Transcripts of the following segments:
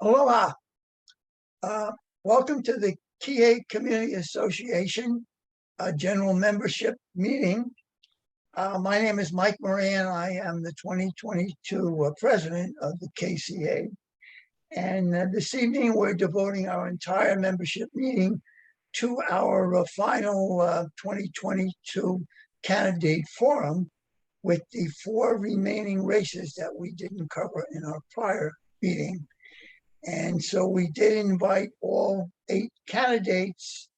Aloha. Welcome to the KCA Community Association General Membership Meeting. My name is Mike Moran. I am the 2022 president of the KCA. And this evening, we're devoting our entire membership meeting to our final 2022 candidate forum with the 4 remaining races that we didn't cover in our prior meeting. And so we did invite all 8 candidates.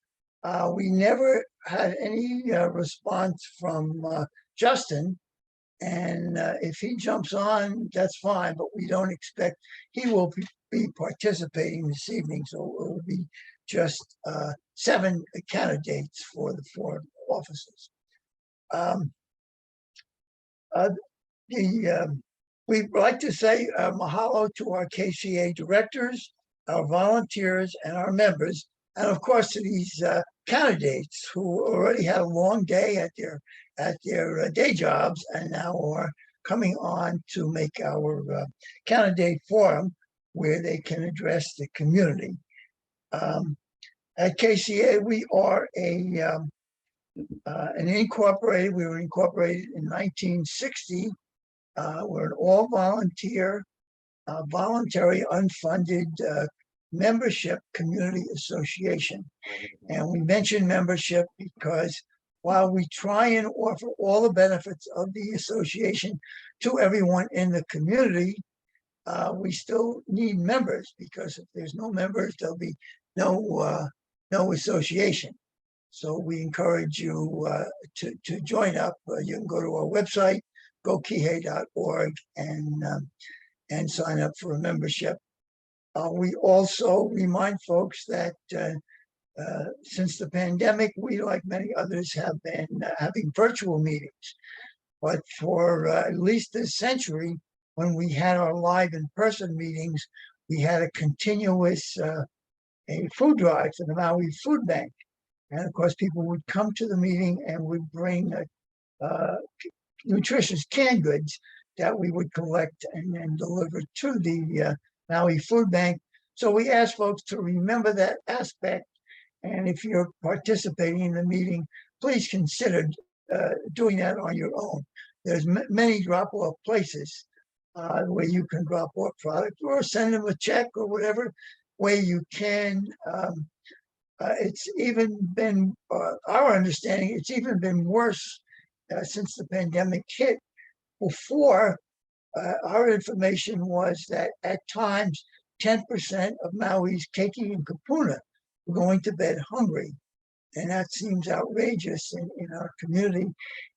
We never had any response from Justin. And if he jumps on, that's fine, but we don't expect he will be participating this evening. So it will be just 7 candidates for the 4 offices. We'd like to say mahalo to our KCA directors, our volunteers, and our members, and of course to these candidates who already had a long day at their day jobs and now are coming on to make our candidate forum where they can address the community. At KCA, we are an incorporated. We were incorporated in 1960. We're an all-volunteer, voluntary, unfunded membership community association. And we mention membership because while we try and offer all the benefits of the association to everyone in the community, we still need members, because if there's no members, there'll be no association. So we encourage you to join up. You can go to our website, gokihei.org, and sign up for a membership. We also remind folks that since the pandemic, we, like many others, have been having virtual meetings. But for at least this century, when we had our live in-person meetings, we had a continuous a food drive for the Maui Food Bank. And of course, people would come to the meeting and would bring nutritious canned goods that we would collect and then deliver to the Maui Food Bank. So we ask folks to remember that aspect. And if you're participating in the meeting, please consider doing that on your own. There's many drop-off places where you can drop off product or send them a check or whatever way you can. It's even been, our understanding, it's even been worse since the pandemic hit. Before, our information was that at times 10% of Maui's keiki and kapuna were going to bed hungry. And that seems outrageous in our community.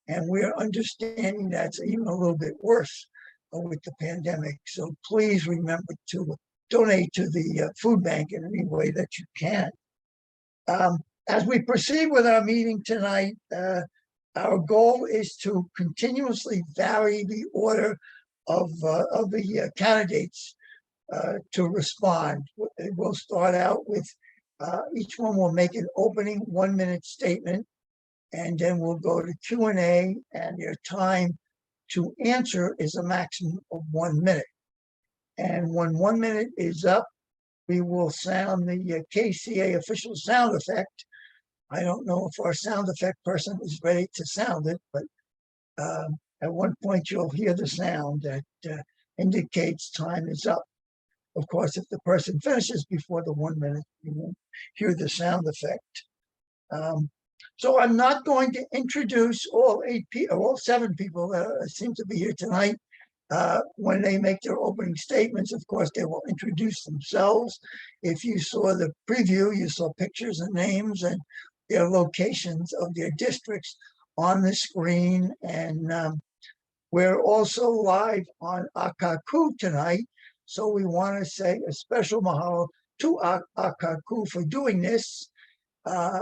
And we're understanding that's even a little bit worse with the pandemic. So please remember to donate to the food bank in any way that you can. As we proceed with our meeting tonight, our goal is to continuously vary the order of the candidates to respond. We'll start out with each one will make an opening 1-minute statement, and then we'll go to Q&A, and their time to answer is a maximum of 1 minute. And when 1 minute is up, we will sound the KCA official sound effect. I don't know if our sound effect person is ready to sound it, but at one point you'll hear the sound that indicates time is up. Of course, if the person finishes before the 1 minute, you won't hear the sound effect. So I'm not going to introduce all 8 people, all 7 people that seem to be here tonight. When they make their opening statements, of course, they will introduce themselves. If you saw the preview, you saw pictures and names and their locations of their districts on the screen. And we're also live on Akaku tonight. So we want to say a special mahalo to Akaku for doing this.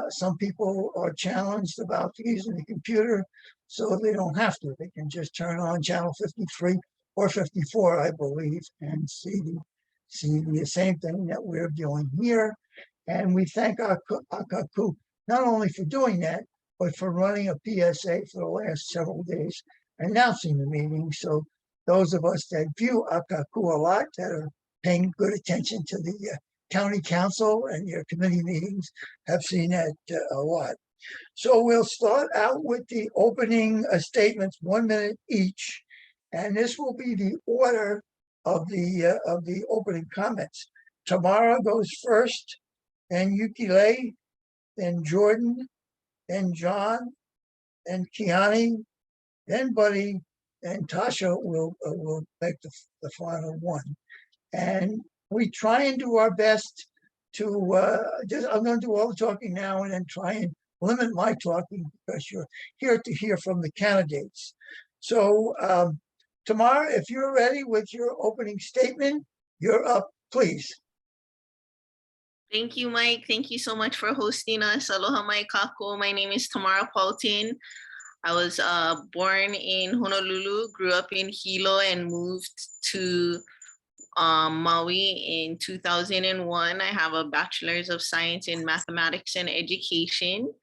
Some people are challenged about using the computer, so they don't have to. They can just turn on channel 53 or 54, I believe, and see the same thing that we're doing here. And we thank Akaku not only for doing that, but for running a PSA for the last several days, announcing the meeting. So those of us that view Akaku a lot, that are paying good attention to the county council and your committee meetings, have seen that a lot. So we'll start out with the opening statements, 1 minute each, and this will be the order of the opening comments. Tamara goes first, then Yukile, then Jordan, then John, then Kiani, then Buddy, and Tasha will make the final one. And we try and do our best to I'm going to do all the talking now and then try and limit my talking because you're here to hear from the candidates. So Tamara, if you're ready with your opening statement, you're up, please. Thank you, Mike. Thank you so much for hosting us. Aloha mai kako. My name is Tamara Paultin. I was born in Honolulu, grew up in Hilo, and moved to Maui in 2001. I have a bachelor's of science in mathematics and education.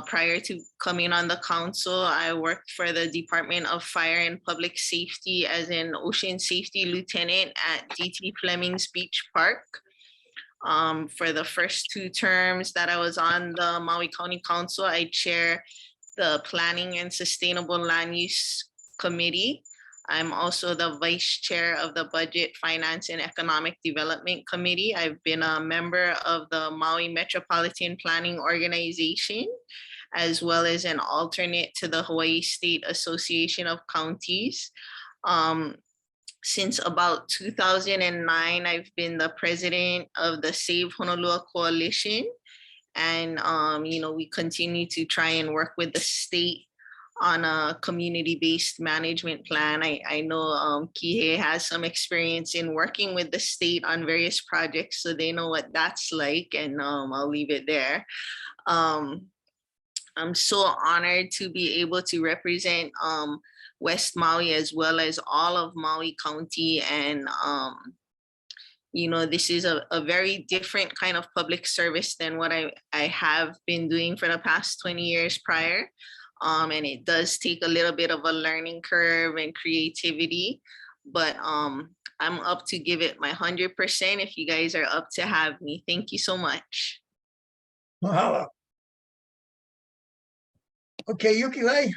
Prior to coming on the council, I worked for the Department of Fire and Public Safety as an ocean safety lieutenant at D.T. Fleming's Beach Park. For the first 2 terms that I was on the Maui County Council, I chair the Planning and Sustainable Land Use Committee. I'm also the vice chair of the Budget, Finance, and Economic Development Committee. I've been a member of the Maui Metropolitan Planning Organization, as well as an alternate to the Hawaii State Association of Counties. Since about 2009, I've been the president of the Save Honolulu Coalition. And, we continue to try and work with the state on a community-based management plan. I know Kihei has some experience in working with the state on various projects, so they know what that's like, and I'll leave it there. I'm so honored to be able to represent West Maui as well as all of Maui County. And, this is a very different kind of public service than what I have been doing for the past 20 years prior. And it does take a little bit of a learning curve and creativity, but I'm up to give it my 100% if you guys are up to have me. Thank you so much. Mahalo. Okay, Yukile.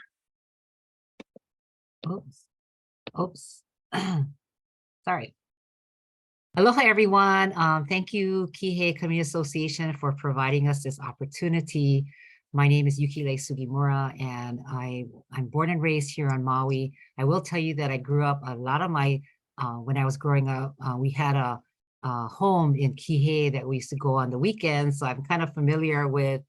Oops. Sorry. Aloha, everyone. Thank you, Kihei Community Association, for providing us this opportunity. My name is Yukile Sugimura, and I'm born and raised here on Maui. I will tell you that I grew up, a lot of my, when I was growing up, we had a home in Kihei that we used to go on the weekends. So I'm kind of familiar with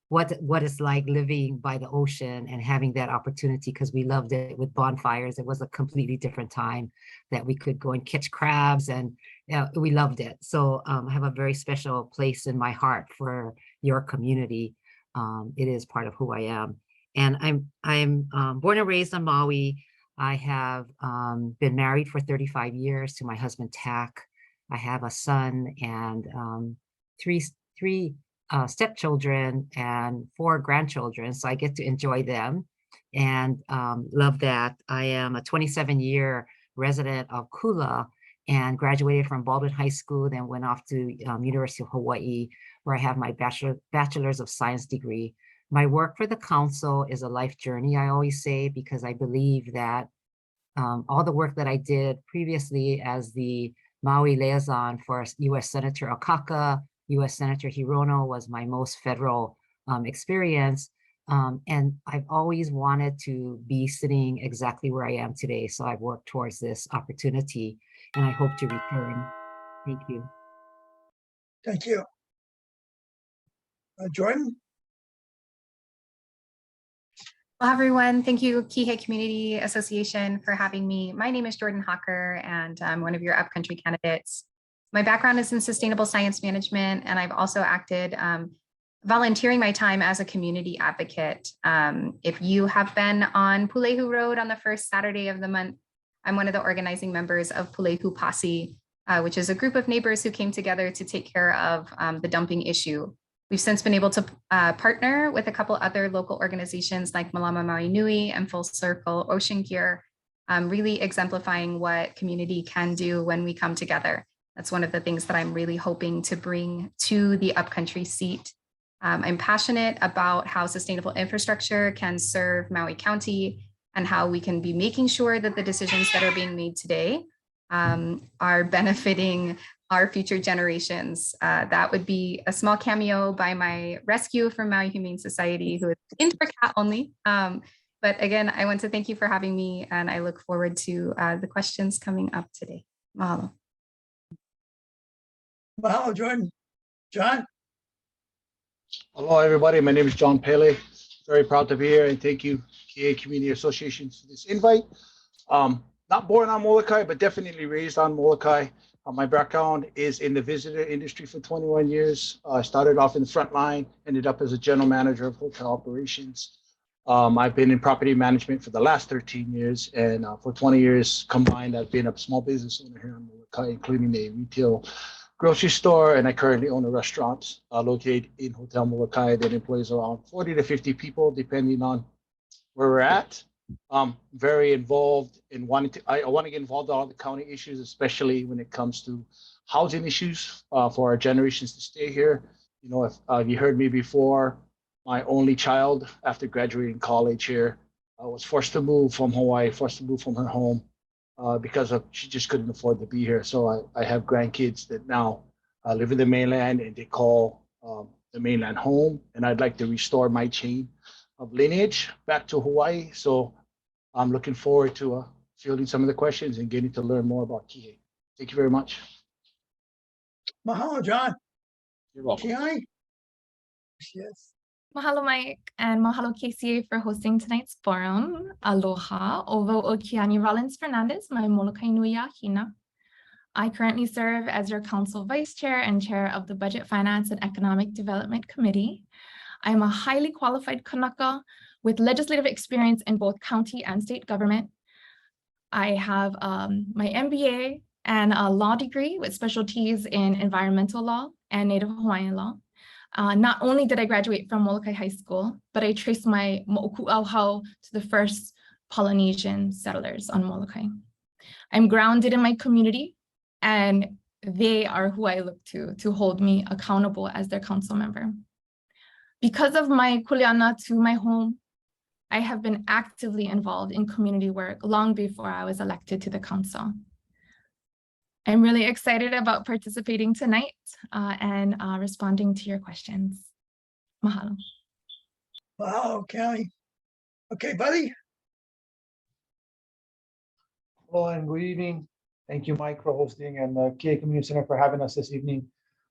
what it's like living by the ocean and having that opportunity, because we loved it with bonfires. It was a completely different time that we could go and catch crabs, and we loved it. So I have a very special place in my heart for your community. It is part of who I am. And I'm born and raised on Maui. I have been married for 35 years to my husband, Tak. I have a son and three stepchildren and 4 grandchildren, so I get to enjoy them and love that. I am a 27-year resident of Kula and graduated from Baldwin High School, then went off to University of Hawaii, where I have my bachelor's of science degree. My work for the council is a life journey, I always say, because I believe that all the work that I did previously as the Maui liaison for U.S. Senator Akaka, U.S. Senator Hirono was my most federal experience. And I've always wanted to be sitting exactly where I am today. So I've worked towards this opportunity and I hope to return. Thank you. Thank you. Jordan? Well, everyone, thank you, KCA Community Association, for having me. My name is Jordan Hawker, and I'm one of your upcountry candidates. My background is in sustainable science management, and I've also acted volunteering my time as a community advocate. If you have been on Pulehu Road on the first Saturday of the month, I'm one of the organizing members of Pulehu Posse, which is a group of neighbors who came together to take care of the dumping issue. We've since been able to partner with a couple other local organizations like Malama Maui Nui and Full Circle Ocean Gear, really exemplifying what community can do when we come together. That's one of the things that I'm really hoping to bring to the upcountry seat. I'm passionate about how sustainable infrastructure can serve Maui County and how we can be making sure that the decisions that are being made today are benefiting our future generations. That would be a small cameo by my rescue from Maui Humane Society, who is indoor cat only. But again, I want to thank you for having me, and I look forward to the questions coming up today. Mahalo. Mahalo, Jordan. John? Hello, everybody. My name is John Pele. Very proud to be here, and thank you, KCA Community Association, for this invite. Not born on Molokai, but definitely raised on Molokai. My background is in the visitor industry for 21 years. I started off in the front line, ended up as a general manager of hotel operations. I've been in property management for the last 13 years, and for 20 years combined, I've been a small business owner here in Molokai, including a retail grocery store, and I currently own a restaurant located in Hotel Molokai that employs around 40 to 50 people, depending on where we're at. Very involved in I want to get involved in all the county issues, especially when it comes to housing issues for our generations to stay here. You know, if you heard me before, my only child after graduating college here was forced to move from Hawaii, forced to move from her home because she just couldn't afford to be here. So I have grandkids that now live in the mainland, and they call the mainland home. And I'd like to restore my chain of lineage back to Hawaii. So I'm looking forward to fielding some of the questions and getting to learn more about KCA. Thank you very much. Mahalo, John. You're welcome. Kiani? Yes. Mahalo, Mike, and mahalo KCA for hosting tonight's forum. Aloha, ovo o Kiani Rollins Fernandez, my Molokai Nui a Hina. I currently serve as your council vice chair and chair of the Budget, Finance, and Economic Development Committee. I am a highly qualified Kanaka with legislative experience in both county and state government. I have my MBA and a law degree with specialties in environmental law and Native Hawaiian law. Not only did I graduate from Molokai High School, but I traced my mo'oku'auhau to the first Polynesian settlers on Molokai. I'm grounded in my community, and they are who I look to hold me accountable as their council member. Because of my kuleana to my home, I have been actively involved in community work long before I was elected to the council. I'm really excited about participating tonight and responding to your questions. Mahalo. Mahalo, Kiani. Okay, buddy. Hello and good evening. Thank you, Mike, for hosting, and the KCA Community Center for having us this evening.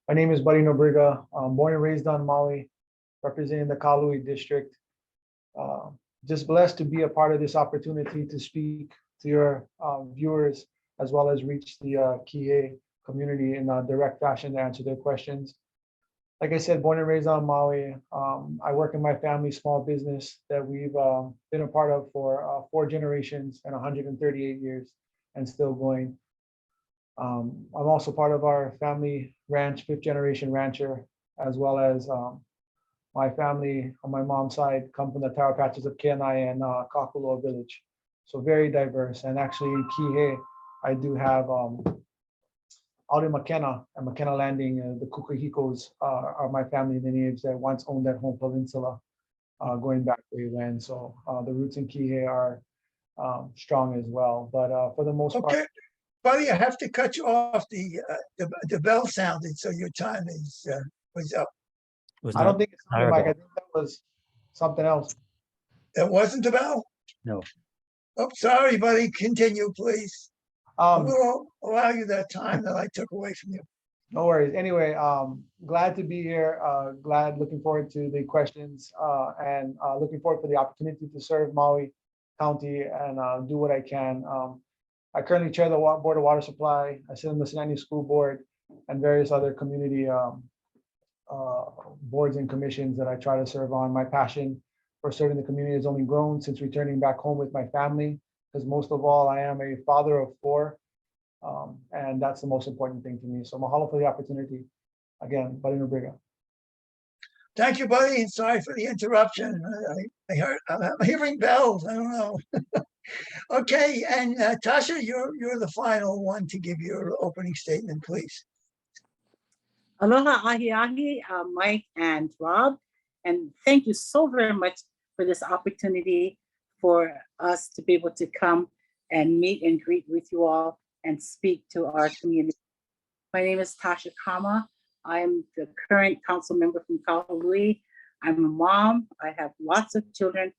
My name is Buddy Nobriga. I'm born and raised on Maui, representing the Kalui district. Just blessed to be a part of this opportunity to speak to your viewers, as well as reach the KCA community in a direct fashion to answer their questions. Like I said, born and raised on Maui, I work in my family's small business that we've been a part of for 4 generations and 138 years and still going. I'm also part of our family ranch, 5th generation rancher, as well as my family on my mom's side come from the Taro Patches of Kenai and Kakuloa village. So very diverse. And actually in Kihei, I do have out in Makena and Makena Landing, the Kukahikos are my family lineage that once owned that home peninsula going back way when. So the roots in Kihei are strong as well. But for the most part. Okay, buddy, I have to cut you off. The bell sounded, so your time is was up. Was I don't not think it's something, Mike. I think that was something else. That wasn't the bell? No. Oh, sorry, buddy. Continue, please. Um, We'll allow you that time that I took away from you. No worries. Anyway, glad to be here. Looking forward to the questions and looking forward for the opportunity to serve Maui County and do what I can. I currently chair the Board of Water Supply. I sit on the Cincinnati School Board and various other community boards and commissions that I try to serve on. My passion for serving the community has only grown since returning back home with my family, because most of all, I am a father of 4. And that's the most important thing to me. So mahalo for the opportunity. Again, Buddy Nobriga. Thank you, buddy, and sorry for the interruption. I'm hearing bells. I don't know. Okay, and Tasha, you're the final one to give your opening statement, please. Aloha ahi ahi, Mike and Rob, and thank you so very much for this opportunity for us to be able to come and meet and greet with you all and speak to our community. My name is Tasha Kama. I am the current council member from Kahului. I'm a mom. I have lots of children,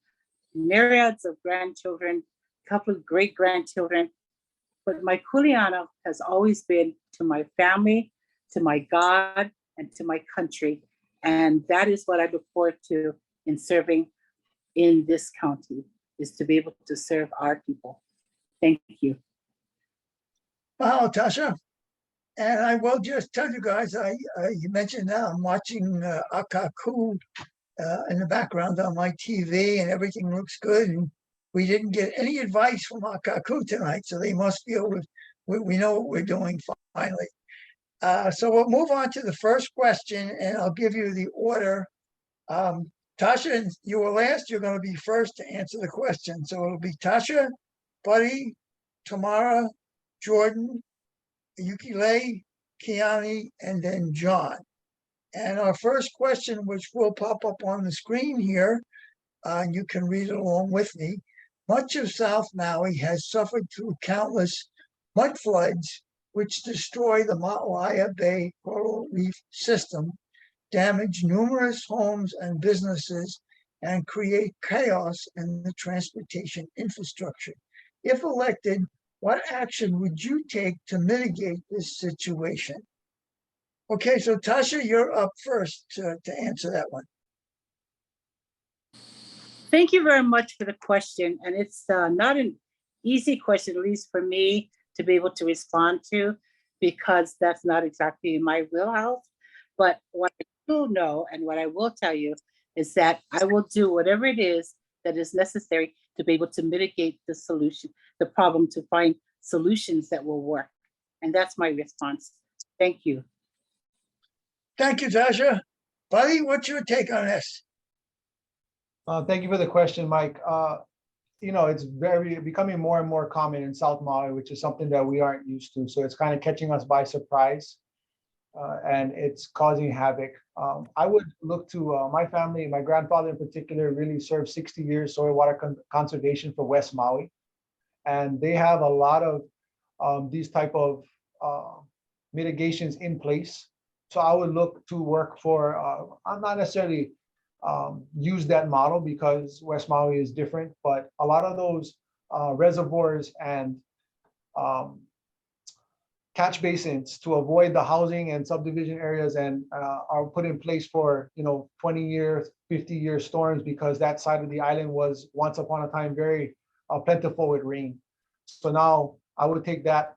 myriads of grandchildren, a couple of great grandchildren. But my kuleana has always been to my family, to my God, and to my country. And that is what I look forward to in serving in this county, is to be able to serve our people. Thank you. Wow, Tasha. And I will just tell you guys, you mentioned now I'm watching Akaku in the background on my TV, and everything looks good. And we didn't get any advice from Akaku tonight, so they must feel we know what we're doing finally. So we'll move on to the first question, and I'll give you the order. Tasha, you were last. You're going to be first to answer the question. So it'll be Tasha, Buddy, Tamara, Jordan, Yukile, Kiani, and then John. And our first question, which will pop up on the screen here, and you can read it along with me. Much of South Maui has suffered through countless mud floods, which destroy the Maalaea Bay coral reef system, damage numerous homes and businesses, and create chaos in the transportation infrastructure. If elected, what action would you take to mitigate this situation? Okay, so Tasha, you're up first to answer that one. Thank you very much for the question. And it's not an easy question, at least for me, to be able to respond to, because that's not exactly in my wheelhouse. But what I do know, and what I will tell you, is that I will do whatever it is that is necessary to be able to mitigate the solution, the problem, to find solutions that will work. And that's my response. Thank you. Thank you, Tasha. Buddy, what's your take on this? Thank you for the question, Mike. It's becoming more and more common in South Maui, which is something that we aren't used to. So it's kind of catching us by surprise, and it's causing havoc. I would look to my family. My grandfather in particular really served 60 years soil water conservation for West Maui. And they have a lot of these type of mitigations in place. So I would look to work for, I'm not necessarily use that model because West Maui is different, but a lot of those reservoirs and catch basins to avoid the housing and subdivision areas and are put in place for 20-year, 50-year storms, because that side of the island was once upon a time very plentiful with rain. So now I would take that,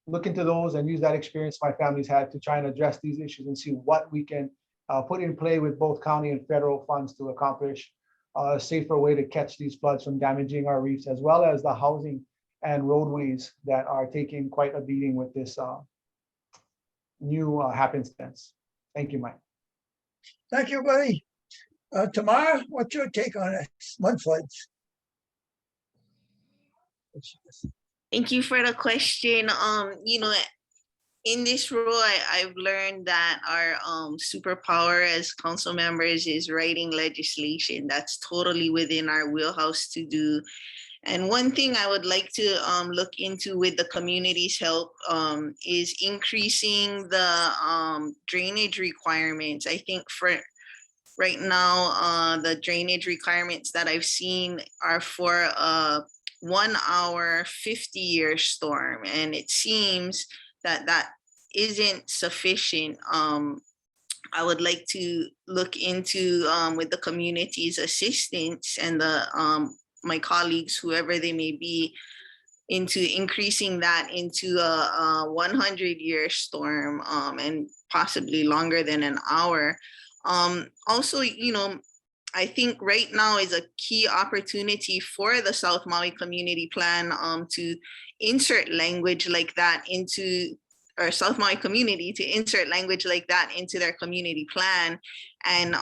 look into those and use that experience my family's had to try and address these issues and see what we can put in play with both county and federal funds to accomplish a safer way to catch these floods from damaging our reefs, as well as the housing and roadways that are taking quite a beating with this new happenstance. Thank you, Mike. Thank you, buddy. Tamara, what's your take on it? Mud floods. Thank you for the question. In this role, I've learned that our superpower as council members is writing legislation. That's totally within our wheelhouse to do. And one thing I would like to look into with the community's help is increasing the drainage requirements. I think for right now, the drainage requirements that I've seen are for a 1 hour, 50-year storm. And it seems that that isn't sufficient. I would like to look into with the community's assistance and the my colleagues, whoever they may be, into increasing that into a 100-year storm and possibly longer than an hour. Also, you know, I think right now is a key opportunity for the South Maui Community Plan to insert language like that into, or South Maui community to insert language like that into their community plan. And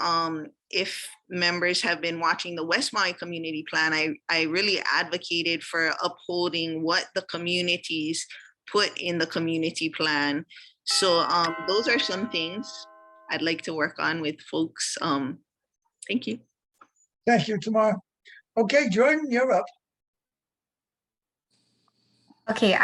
if members have been watching the West Maui Community Plan, I really advocated for upholding what the communities put in the community plan. So those are some things I'd like to work on with folks. Thank you. Thank you, Tamara. Okay, Jordan, you're up. Okay,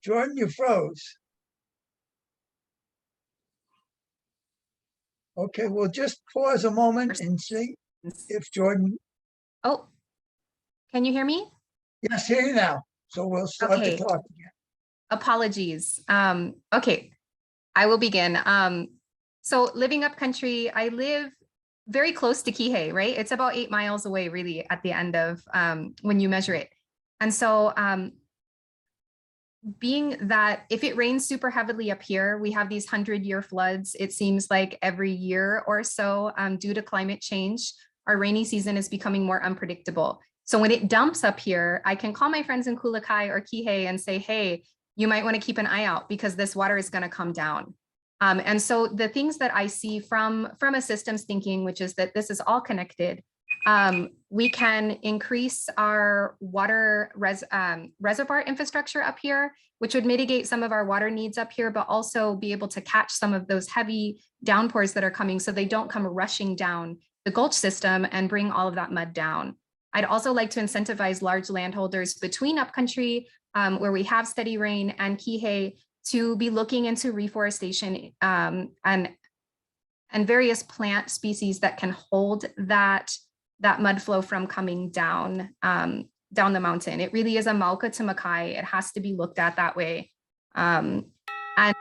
Jordan, you froze. Okay, we'll just pause a moment and see if Jordan, oh, can you hear me? yes, hear you now. So we'll start the Okay. clock again. Apologies. Okay, I will begin. So living up country, I live very close to Kihei, right? It's about 8 miles away, really, at the end of when you measure it. And so being that if it rains super heavily up here, we have these 100-year floods, it seems like every year or so due to climate change, our rainy season is becoming more unpredictable. So when it dumps up here, I can call my friends in Kulakai or Kihei and say, hey, you might want to keep an eye out because this water is going to come down. And so the things that I see from a systems thinking, which is that this is all connected, we can increase our water reservoir infrastructure up here, which would mitigate some of our water needs up here, but also be able to catch some of those heavy downpours that are coming so they don't come rushing down the gulch system and bring all of that mud down. I'd also like to incentivize large landholders between upcountry, where we have steady rain, and Kihei to be looking into reforestation and various plant species that can hold that mud flow from coming down down the mountain. It really is a Mauka to Makai. It has to be looked at that way. And I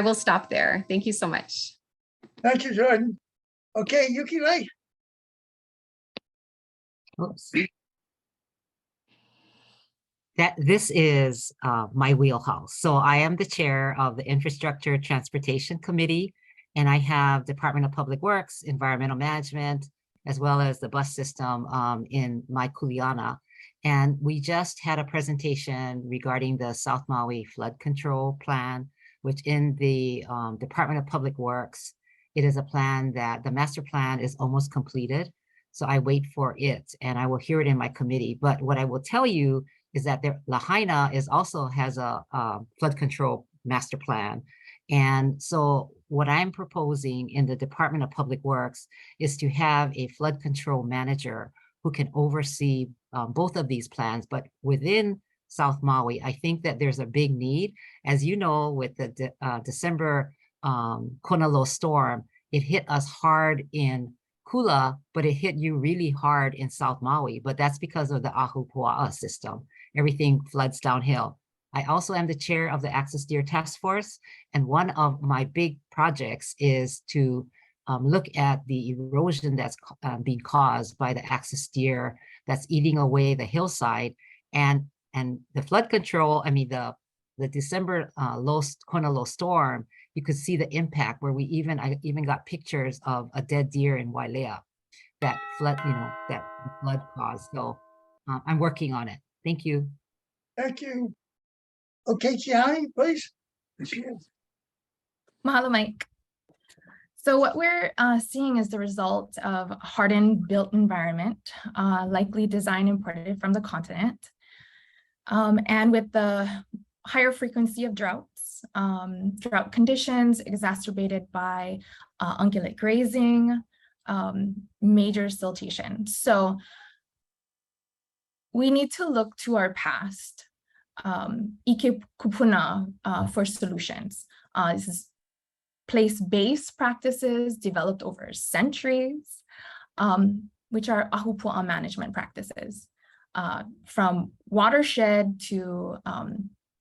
will stop there. Thank you so much. Thank you, Jordan. Okay, Yuki Ray. Oops. This is my wheelhouse. So I am the chair of the Infrastructure Transportation Committee, and I have Department of Public Works, Environmental Management, as well as the bus system in my Kuleana. And we just had a presentation regarding the South Maui Flood Control Plan, which in the Department of Public Works, it is a plan that the master plan is almost completed. So I wait for it and I will hear it in my committee. But what I will tell you is that Lahaina also has a flood control master plan. And so what I'm proposing in the Department of Public Works is to have a flood control manager who can oversee both of these plans. But within South Maui, I think that there's a big need. As you know, with the December Konalo storm, it hit us hard in Kula, but it hit you really hard in South Maui. But that's because of the Ahupua'a system. Everything floods downhill. I also am the chair of the Axis Deer Task Force. And one of my big projects is to look at the erosion that's being caused by the Axis deer that's eating away the hillside. And the flood control, I mean, the December Kona low storm, you could see the impact where I even got pictures of a dead deer in Wailea that flood, that flood caused. So I'm working on it. Thank you. Thank you. Okay, Kiani, please. Mahalo, Mike. So what we're seeing is the result of a hardened built environment, likely design imported from the continent. And with the higher frequency of droughts, drought conditions exacerbated by ungulate grazing, major siltation. So we need to look to our past, Ike Kupuna, for solutions. This is place-based practices developed over centuries, which are ahupua management practices, from watershed to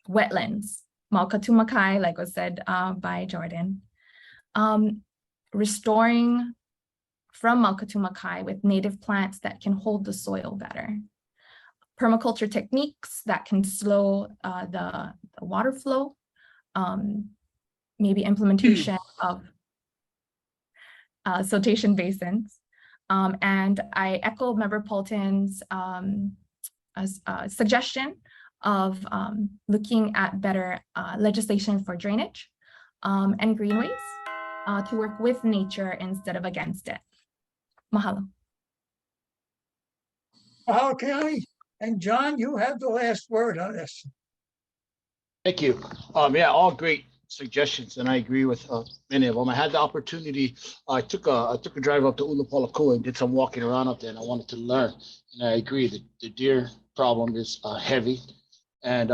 wetlands, Maukatumakai, like was said by Jordan, restoring from Maukatumakai with native plants that can hold the soil better. Permaculture techniques that can slow the water flow, maybe implementation of siltation basins. And I echo Member Paulton's suggestion of looking at better legislation for drainage and greenways to work with nature instead of against it. Mahalo. Okay, and John, you have the last word on this. Thank you. Yeah, all great suggestions, and I agree with many of them. I had the opportunity. I took a drive up to Ulapalakua and did some walking around up there, and I wanted to learn. And I agree that the deer problem is heavy. And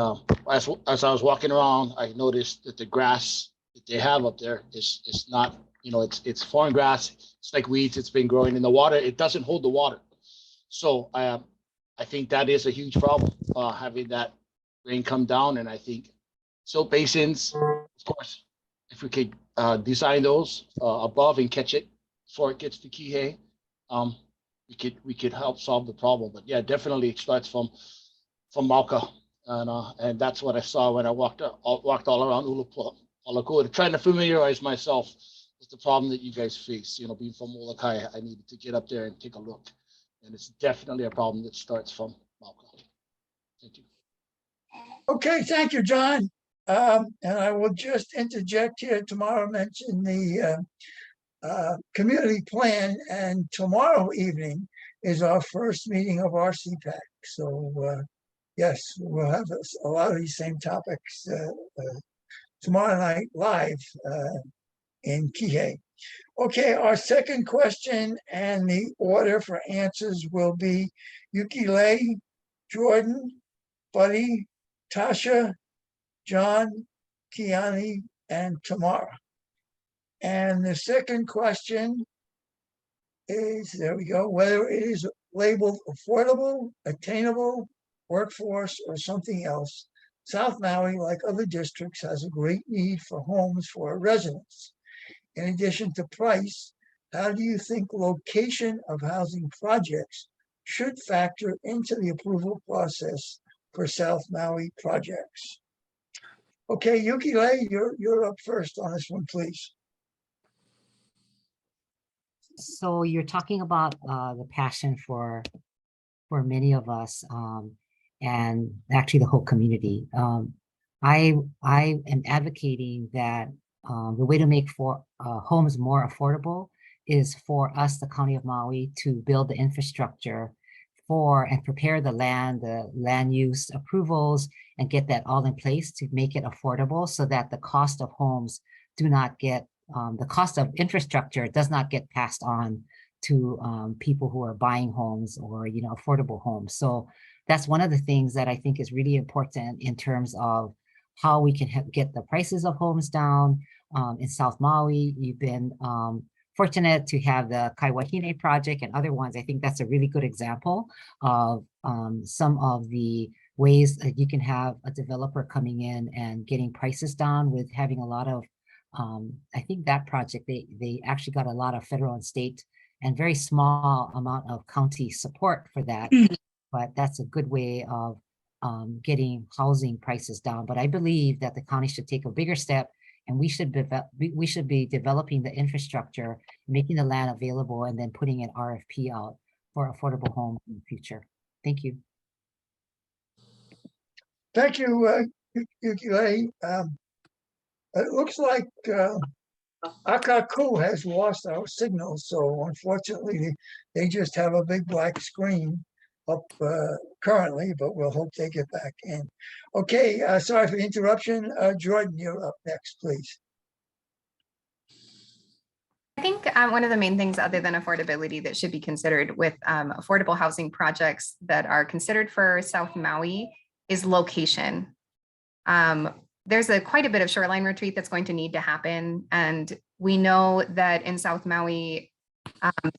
as I was walking around, I noticed that the grass that they have up there is not, it's foreign grass. It's like weeds. It's been growing in the water. It doesn't hold the water. So I think that is a huge problem, having that rain come down. And I think silt basins, of course, if we could design those above and catch it before it gets to Kihei, we could help solve the problem. But yeah, definitely it starts from Mauka, and that's what I saw when I walked all around Ulapalakua, trying to familiarize myself with the problem that you guys face. Being from Molokai, I needed to get up there and take a look, and it's definitely a problem that starts from Mauka. Thank you. Okay, thank you, John. And I will just interject here. Tomorrow mention the community plan, and tomorrow evening is our first meeting of our CPAC. So yes, we'll have a lot of these same topics tomorrow night live in Kihei. Okay, our second question and the order for answers will be Yukile, Jordan, Buddy, Tasha, John, Kiani, and Tamara. And the second question is, there we go, whether it is labeled affordable, attainable, workforce, or something else. South Maui, like other districts, has a great need for homes for residents. In addition to price, how do you think location of housing projects should factor into the approval process for South Maui projects? Okay, Yukile, you're up first on this one, please. So you're talking about the passion for many of us, and actually the whole community. I am advocating that the way to make homes more affordable is for us, the County of Maui, to build the infrastructure and prepare the land use approvals, and get that all in place to make it affordable, so that the cost of homes do not get, the cost of infrastructure does not get passed on to people who are buying homes or, affordable homes. So that's one of the things that I think is really important in terms of how we can get the prices of homes down. In South Maui, you've been fortunate to have the Kaiwahine project and other ones. I think that's a really good example of some of the ways that you can have a developer coming in and getting prices down with having a lot of, I think that project, they actually got a lot of federal and state and very small amount of county support for that. But that's a good way of getting housing prices down. But I believe that the county should take a bigger step, and we should be developing the infrastructure, making the land available, and then putting an RFP out for affordable homes in the future. Thank you. Thank you, Yukile. It looks like Akaku has lost our signal, so unfortunately they just have a big black screen. up currently, but we'll hope they get back in. Okay, sorry for the interruption. Jordan, you're up next, please. I think one of the main things other than affordability that should be considered with affordable housing projects that are considered for South Maui is location. There's quite a bit of shoreline retreat that's going to need to happen. And we know that in South Maui,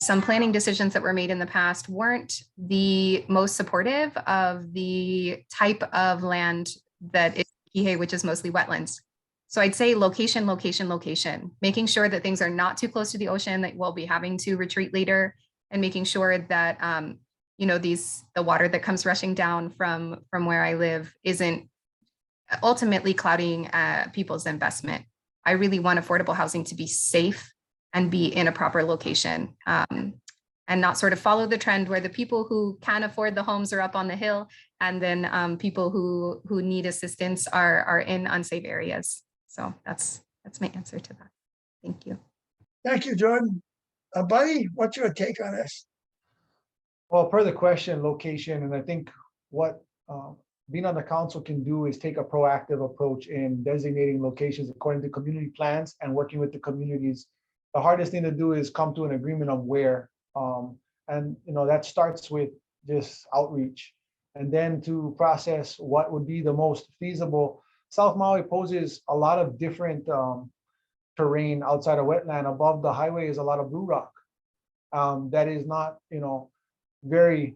some planning decisions that were made in the past weren't the most supportive of the type of land that is Kihei, which is mostly wetlands. So I'd say location, location, location, making sure that things are not too close to the ocean, that we'll be having to retreat later, and making sure that the water that comes rushing down from where I live isn't ultimately clouding people's investment. I really want affordable housing to be safe and be in a proper location, and not sort of follow the trend where the people who can afford the homes are up on the hill, and then people who need assistance are in unsafe areas. So that's my answer to that. Thank you. Thank you, Jordan. Buddy, what's your take on this? Well, per the question, location, and I think what being on the council can do is take a proactive approach in designating locations according to community plans and working with the communities. The hardest thing to do is come to an agreement of where, and that starts with this outreach, and then to process what would be the most feasible. South Maui poses a lot of different terrain outside of wetland. Above the highway is a lot of blue rock that is not, very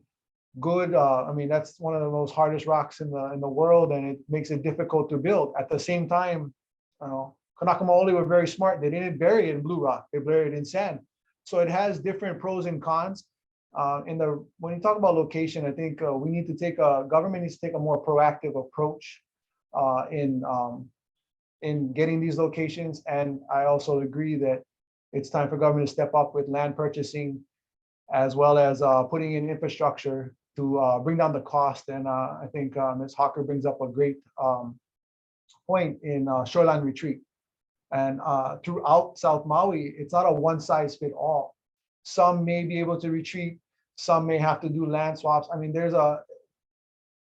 good. I mean, that's one of the most hardest rocks in the world, and it makes it difficult to build. At the same time, Kanaka Maoli were very smart. They didn't bury it in blue rock; they buried it in sand. So it has different pros and cons. When you talk about location, I think we need to government needs to take a more proactive approach in getting these locations. And I also agree that it's time for government to step up with land purchasing, as well as putting in infrastructure to bring down the cost. And I think Ms. Hawker brings up a great point in shoreline retreat. And throughout South Maui, it's not a one size fit all. Some may be able to retreat, some may have to do land swaps. I mean,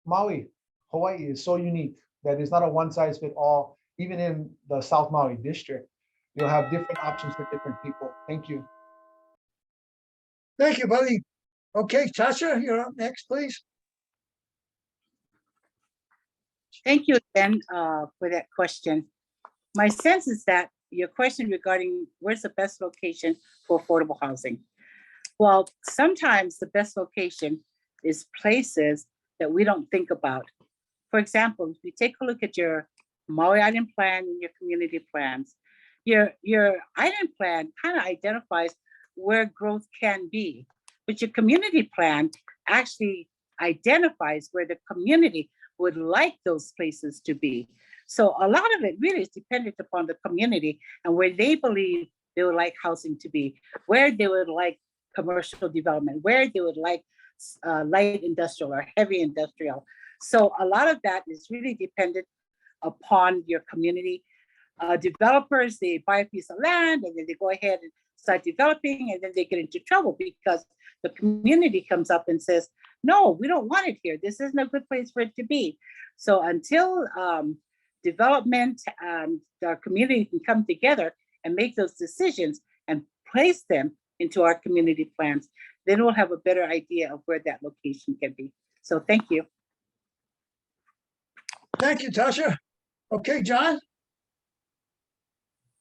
Hawaii is so unique that it's not a one size fit all. Even in the South Maui district, you'll have different options for different people. Thank you. Thank you, buddy. Okay, Tasha, you're up next, please. Thank you again for that question. My sense is that your question regarding where's the best location for affordable housing. Well, sometimes the best location is places that we don't think about. For example, if you take a look at your Maui Island plan and your community plans, your island plan kind of identifies where growth can be, but your community plan actually identifies where the community would like those places to be. So a lot of it really is dependent upon the community and where they believe they would like housing to be, where they would like commercial development, where they would like light industrial or heavy industrial. So a lot of that is really dependent upon your community. Developers, they buy a piece of land and then they go ahead and start developing, and then they get into trouble because the community comes up and says, no, we don't want it here. This isn't a good place for it to be. So until development and our community can come together and make those decisions and place them into our community plans, then we'll have a better idea of where that location can be. So thank you. Thank you, Tasha. Okay, John?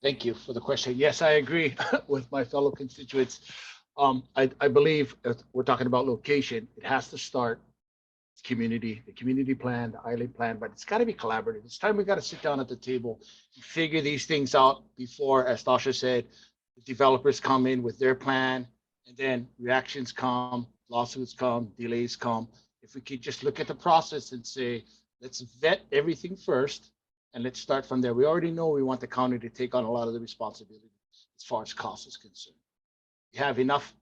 Thank you for the question. Yes, I agree with my fellow constituents. I believe if we're talking about location, it has to start with the community plan, the island plan, but it's got to be collaborative. It's time we got to sit down at the table and figure these things out before, as Tasha said, the developers come in with their plan, and then reactions come, lawsuits come, delays come. If we could just look at the process and say, let's vet everything first, and let's start from there. We already know we want the county to take on a lot of the responsibility as far as cost is concerned. We have enough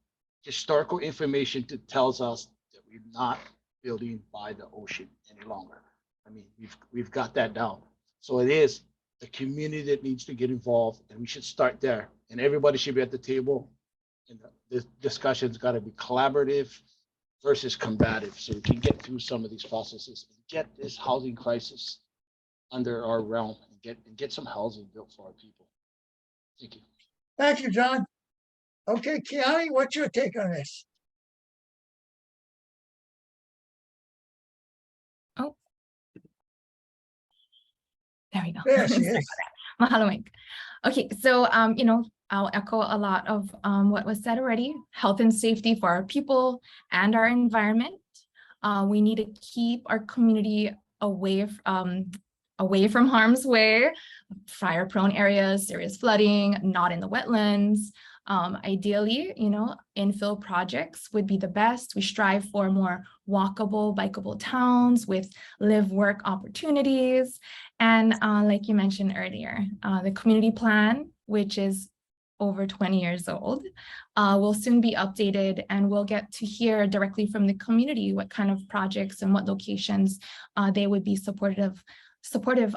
historical information to tells us that we're not building by the ocean any longer. I mean, we've got that down. So it is the community that needs to get involved, and we should start there. And everybody should be at the table. And the discussion's got to be collaborative. versus combative, so we can get through some of these processes and get this housing crisis under our realm and get some housing built for our people. Thank you. Thank you, John. Okay, Kiani, what's your take on this? There we go. There she Sorry is. about that. Mahalo, Mike. Okay, so I'll echo a lot of what was said already. Health and safety for our people and our environment. We need to keep our community away from harm's way, fire-prone areas, serious flooding, not in the wetlands. Ideally, infill projects would be the best. We strive for more walkable, bikeable towns with live-work opportunities. And like you mentioned earlier, the community plan, which is over 20 years old, will soon be updated, and we'll get to hear directly from the community what kind of projects and what locations they would be supportive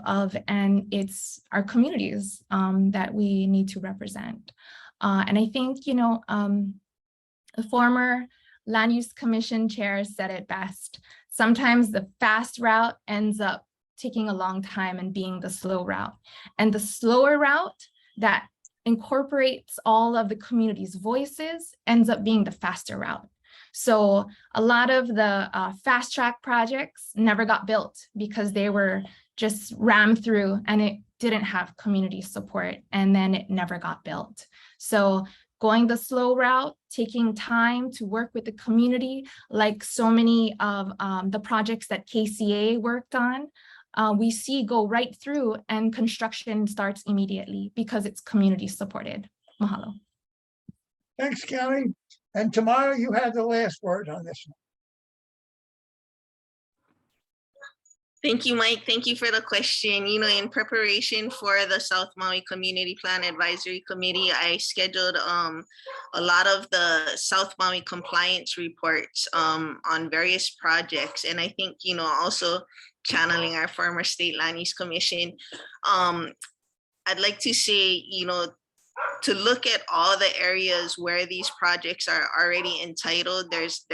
of, and it's our communities that we need to represent. And I think, the former Land Use Commission chair said it best. Sometimes the fast route ends up taking a long time and being the slow route. And the slower route that incorporates all of the community's voices ends up being the faster route. So a lot of the fast track projects never got built because they were just rammed through and it didn't have community support, and then it never got built. So going the slow route, taking time to work with the community, like so many of the projects that KCA worked on, we see go right through and construction starts immediately because it's community supported. Mahalo. Thanks, Kiani. And tomorrow you have the last word on this one. Thank you, Mike. Thank you for the question. In preparation for the South Maui Community Plan Advisory Committee, I scheduled a lot of the South Maui compliance reports on various projects. And I think, also channeling our former State Land Use Commission, I'd like to say, to look at all the areas where these projects are already entitled. There's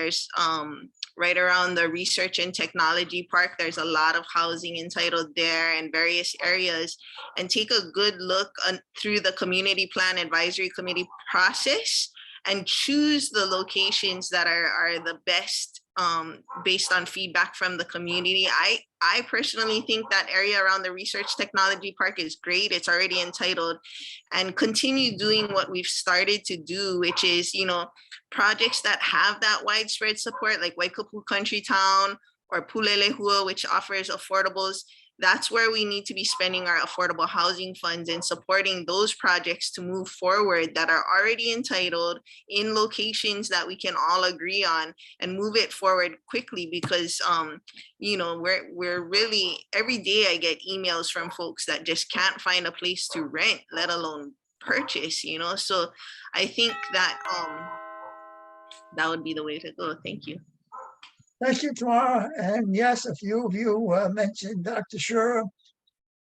right around the Research and Technology Park, there's a lot of housing entitled there and various areas, and take a good look through the Community Plan Advisory Committee process and choose the locations that are the best based on feedback from the community. I personally think that area around the Research Technology Park is great. It's already entitled, and continue doing what we've started to do, which is, projects that have that widespread support, like Waikapu Country Town or Pulelehua, which offers affordables. That's where we need to be spending our affordable housing funds and supporting those projects to move forward that are already entitled in locations that we can all agree on, and move it forward quickly, because we're really, every day I get emails from folks that just can't find a place to rent, let alone purchase, so I think that that would be the way to go. Thank you. Thank you, Tamara. And yes, a few of you mentioned Dr. Shura.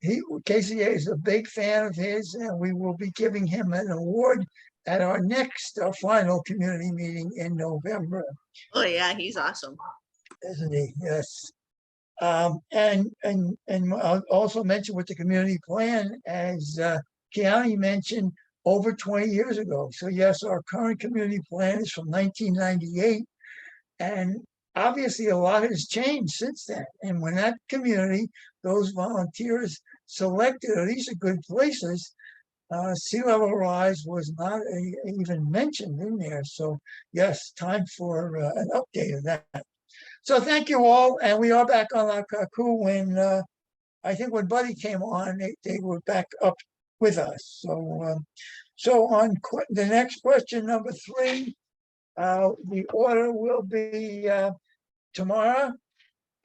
KCA is a big fan of his, and we will be giving him an award at our next final community meeting in November. Oh yeah, he's awesome. Isn't he? Yes. And I'll also mention with the community plan, as Kiani mentioned, over 20 years ago. So yes, our current community plan is from 1998. And obviously a lot has changed since then. And when that community, those volunteers selected, these are good places, sea level rise was not even mentioned in there. So yes, time for an update of that. So thank you all. And we are back on La Kaku when I think when Buddy came on, they were back up with us. So on the next question, number 3, the order will be Tamara,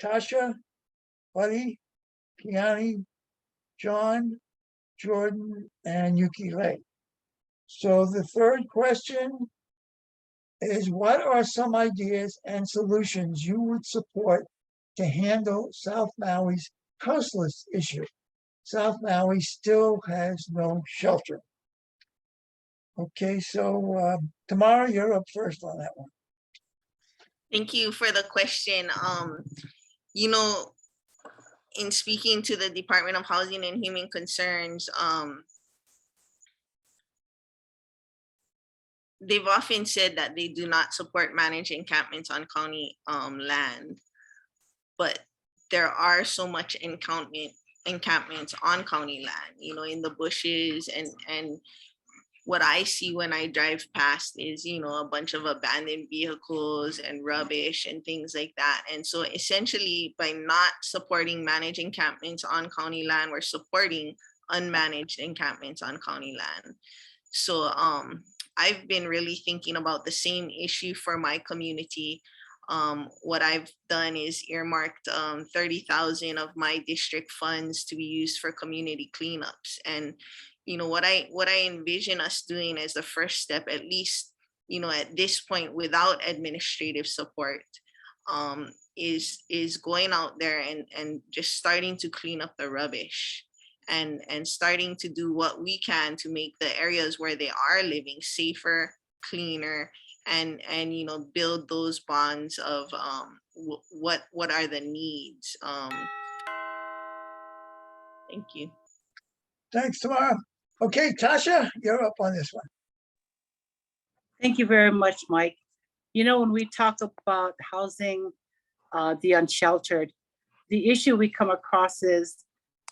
Tasha, Buddy, Kiani, John, Jordan, and Yuki Lei. So the third question is, what are some ideas and solutions you would support to handle South Maui's houseless issue? South Maui still has no shelter. Okay, so Tamara, you're up first on that one. Thank you for the question. You know, in speaking to the Department of Housing and Human Concerns, they've often said that they do not support managing encampments on county land, but there are so much encampments on county land, you know, in the bushes, and what I see when I drive past is, you know, a bunch of abandoned vehicles and rubbish and things like that. And so essentially by not supporting managed encampments on county land, we're supporting unmanaged encampments on county land. So I've been really thinking about the same issue for my community. What I've done is earmarked 30,000 of my district funds to be used for community cleanups. And you know what I envision us doing as the first step, at least you know at this point without administrative support, is going out there and just starting to clean up the rubbish and starting to do what we can to make the areas where they are living safer, cleaner, and you know build those bonds of what are the needs. Thank you. Thanks, Tamara. Okay, Tasha, you're up on this one. Thank you very much, Mike. You know, when we talk about housing the unsheltered, the issue we come across is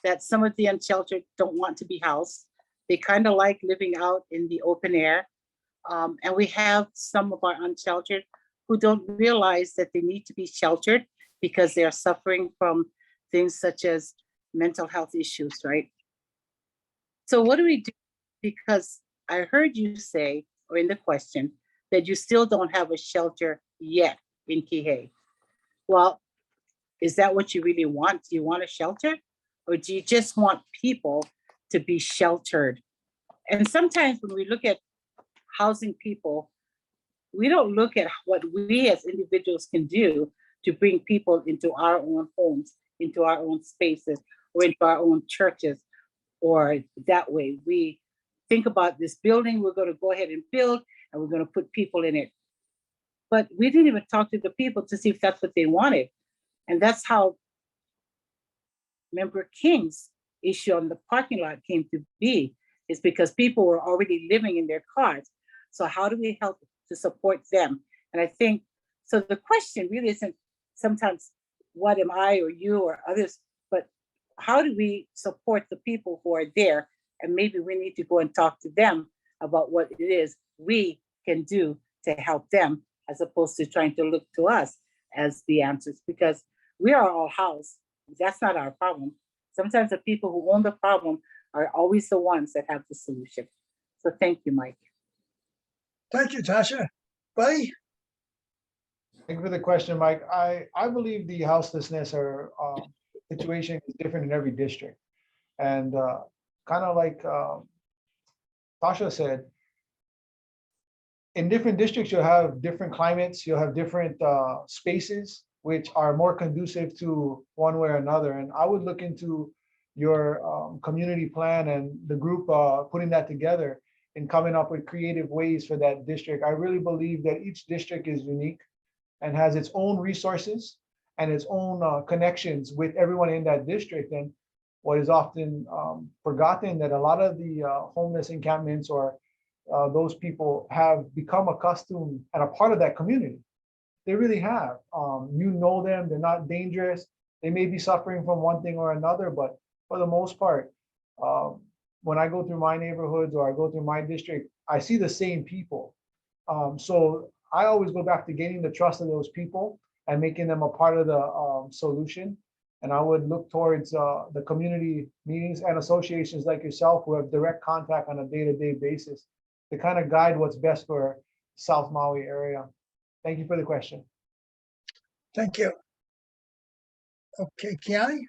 that some of the unsheltered don't want to be housed. They kind of like living out in the open air. And we have some of our unsheltered who don't realize that they need to be sheltered because they are suffering from things such as mental health issues, right? So what do we do? Because I heard you say, or in the question, that you still don't have a shelter yet in Kihei. Well, is that what you really want? Do you want a shelter? Or do you just want people to be sheltered? And sometimes when we look at housing people, we don't look at what we as individuals can do to bring people into our own homes, into our own spaces, or into our own churches, or that way. We think about this building we're going to go ahead and build, and we're going to put people in it. But we didn't even talk to the people to see if that's what they wanted. And that's how Member King's issue on the parking lot came to be, is because people were already living in their cars. So how do we help to support them? And I think, so the question really isn't sometimes what am I or you or others, but how do we support the people who are there? And maybe we need to go and talk to them about what it is we can do to help them, as opposed to trying to look to us as the answers, because we are all housed. That's not our problem. Sometimes the people who own the problem are always the ones that have the solution. So thank you, Mike. Thank you, Tasha. Buddy? Thank you for the question, Mike. I believe the houselessness or situation is different in every district. And kind of like Tasha said, in different districts, you'll have different climates, you'll have different spaces, which are more conducive to one way or another. And I would look into your community plan and the group putting that together and coming up with creative ways for that district. I really believe that each district is unique and has its own resources and its own connections with everyone in that district. And what is often forgotten, that a lot of the homeless encampments or those people have become accustomed and a part of that community. They really have. You know them, they're not dangerous. They may be suffering from one thing or another, but for the most part, when I go through my neighborhoods or I go through my district, I see the same people. So I always go back to gaining the trust of those people and making them a part of the solution. And I would look towards the community meetings and associations like yourself who have direct contact on a day-to-day basis to kind of guide what's best for South Maui area. Thank you for the question. Thank you. Okay, Kiani?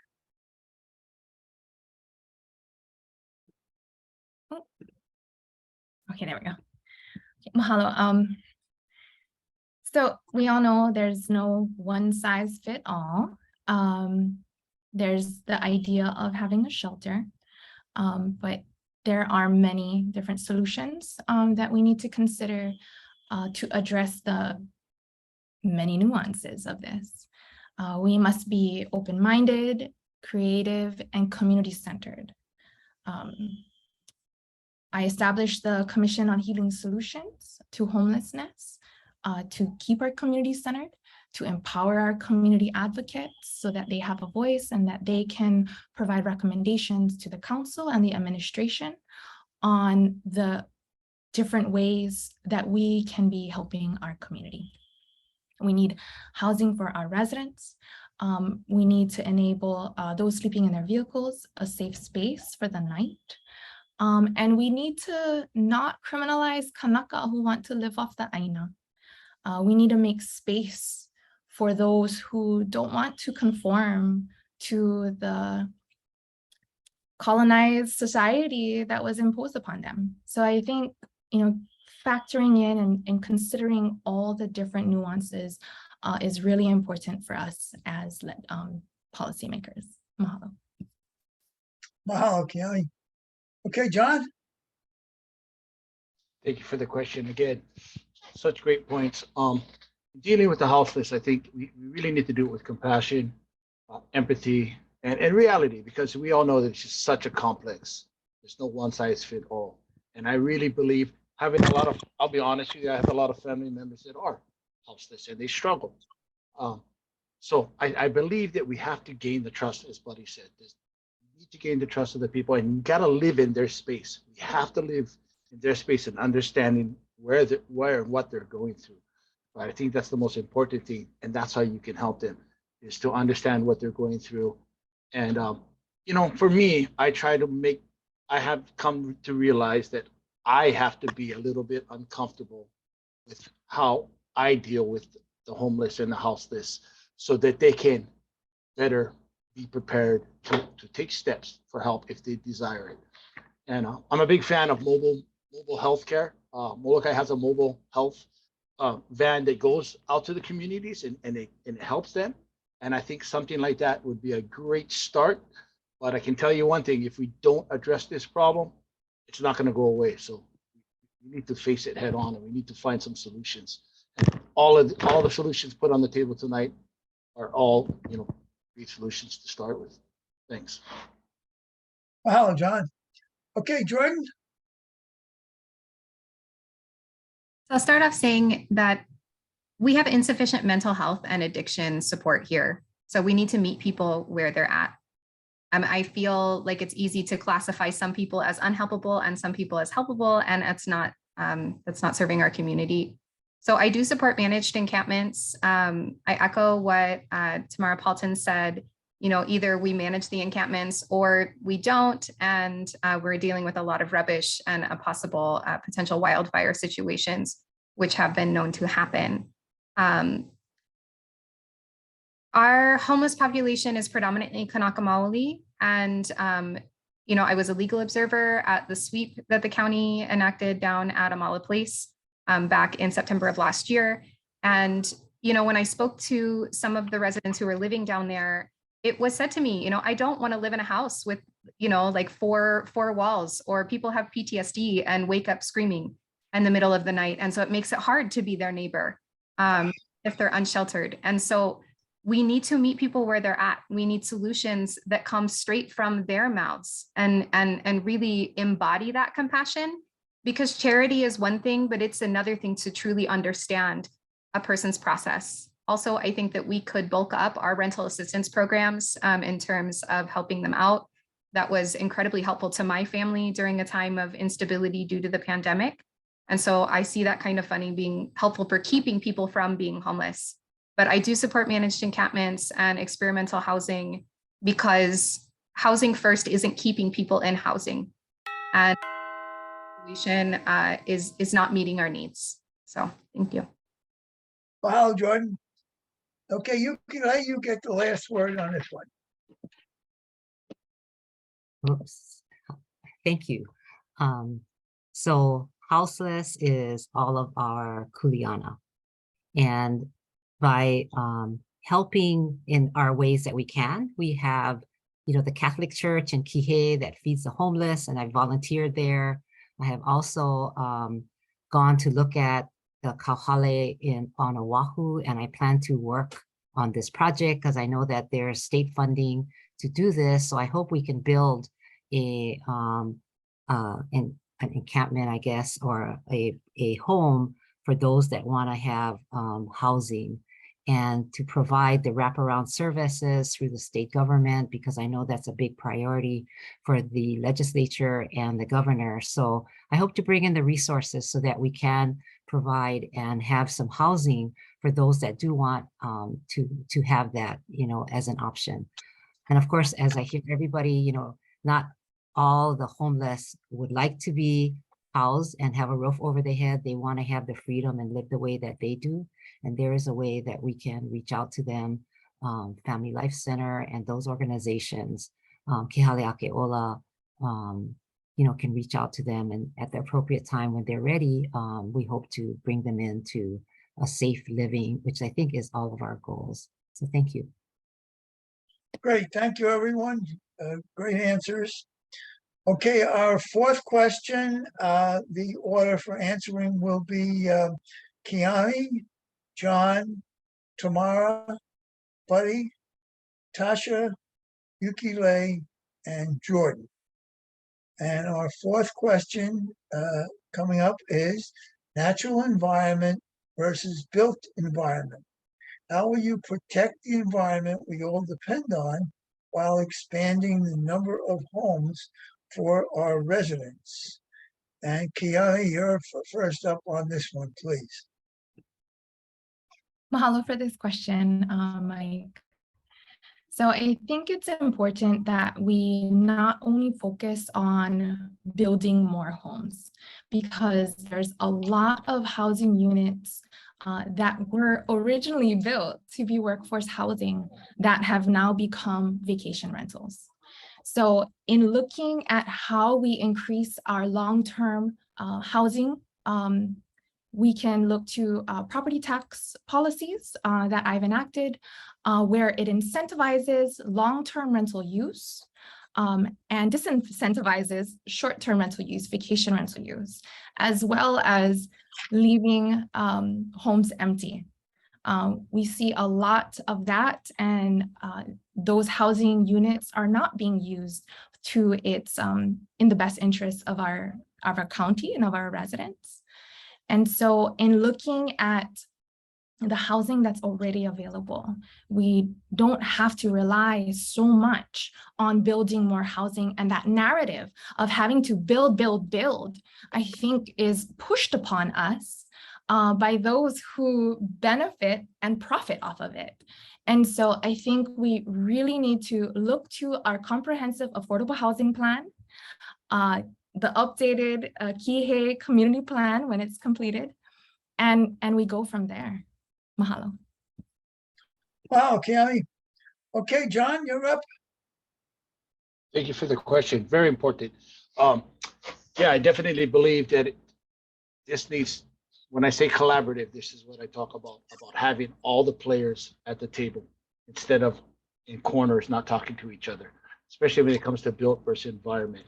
Okay, there we go. Okay, mahalo. So we all know there's no one size fit all. There's the idea of having a shelter, but there are many different solutions that we need to consider to address the many nuances of this. We must be open-minded, creative, and community-centered. I established the Commission on Healing Solutions to Homelessness to keep our community centered, to empower our community advocates so that they have a voice and that they can provide recommendations to the council and the administration on the different ways that we can be helping our community. We need housing for our residents. We need to enable those sleeping in their vehicles a safe space for the night. And we need to not criminalize Kanaka who want to live off the aina. We need to make space for those who don't want to conform to the colonized society that was imposed upon them. So I think, factoring in and considering all the different nuances is really important for us as policymakers. Mahalo. Mahalo, Kelly. Okay, John? Thank you for the question. Again, such great points. Dealing with the houseless, I think we really need to do it with compassion, empathy, and reality, because we all know that it's just such a complex. There's no one size fit all. And I really believe having a lot of, I'll be honest with you, I have a lot of family members that are houseless and they struggle. So I believe that we have to gain the trust, as Buddy said. We need to gain the trust of the people, and you got to live in their space. We have to live in their space and understanding where and what they're going through. But I think that's the most important thing, and that's how you can help them, is to understand what they're going through. And for me, I have come to realize that I have to be a little bit uncomfortable with how I deal with the homeless and the houseless, so that they can better be prepared to take steps for help if they desire it. And I'm a big fan of mobile healthcare. Molokai has a mobile health van that goes out to the communities and it helps them. And I think something like that would be a great start. But I can tell you one thing: if we don't address this problem, it's not going to go away. So we need to face it head on, and we need to find some solutions. And all the solutions put on the table tonight are all great solutions to start with. Thanks. Mahalo, John. Okay, Jordan? So I'll start off saying that we have insufficient mental health and addiction support here. So we need to meet people where they're at. I feel like it's easy to classify some people as unhelpable and some people as helpable, and that's not serving our community. So I do support managed encampments. I echo what Tamara Paulton said. Either we manage the encampments or we don't, and we're dealing with a lot of rubbish and a possible potential wildfire situations, which have been known to happen. Our homeless population is predominantly Kanaka Maoli, and I was a legal observer at the sweep that the county enacted down at Amala Place back in September of last year. And when I spoke to some of the residents who were living down there, it was said to me, I don't want to live in a house with, like four walls, or people have PTSD and wake up screaming in the middle of the night. And so it makes it hard to be their neighbor if they're unsheltered. And so we need to meet people where they're at. We need solutions that come straight from their mouths and really embody that compassion, because charity is one thing, but it's another thing to truly understand a person's process. Also, I think that we could bulk up our rental assistance programs in terms of helping them out. That was incredibly helpful to my family during a time of instability due to the pandemic. And so I see that kind of funding being helpful for keeping people from being homeless. But I do support managed encampments and experimental housing, because housing first isn't keeping people in housing, and solution is not meeting our needs. So thank you. Mahalo, Jordan. Okay, you get the last word on this one. Oops. Thank you. So houseless is all of our kuleana, and by helping in our ways that we can, we have the Catholic Church in Kihei that feeds the homeless, and I volunteered there. I have also gone to look at the Kauhale on Oahu, and I plan to work on this project because I know that there's state funding to do this. So I hope we can build an encampment, I guess, or a home for those that want to have housing, and to provide the wraparound services through the state government, because I know that's a big priority for the legislature and the governor. So I hope to bring in the resources so that we can provide and have some housing for those that do want to have that, as an option. And of course, as I hear everybody, not all the homeless would like to be housed and have a roof over their head. They want to have the freedom and live the way that they do. And there is a way that we can reach out to them, Family Life Center and those organizations, Kehale Akeola, can reach out to them, and at the appropriate time when they're ready, we hope to bring them into a safe living, which I think is all of our goals. So thank you. Great, thank you, everyone. Great answers. Okay, our fourth question, the order for answering will be Kiani, John, Tamara, Buddy, Tasha, Yukile, and Jordan. And our fourth question coming up is natural environment versus built environment. How will you protect the environment we all depend on while expanding the number of homes for our residents? And Kiani, you're first up on this one, please. Mahalo for this question, Mike. So I think it's important that we not only focus on building more homes, because there's a lot of housing units that were originally built to be workforce housing that have now become vacation rentals. So in looking at how we increase our long-term housing, we can look to property tax policies that I've enacted, where it incentivizes long-term rental use and disincentivizes short-term rental use, vacation rental use, as well as leaving homes empty. We see a lot of that, and those housing units are not being used to its in the best interest of our county and of our residents. And so in looking at the housing that's already available, we don't have to rely so much on building more housing, and that narrative of having to build, I think is pushed upon us by those who benefit and profit off of it. And so I think we really need to look to our comprehensive affordable housing plan, the updated Kihei community plan when it's completed, and we go from there. Mahalo. Wow, Kiani. Okay, John, you're up. Thank you for the question. Very important. Yeah, I definitely believe that this needs, when I say collaborative, this is what I talk about having all the players at the table instead of in corners not talking to each other, especially when it comes to built versus environment.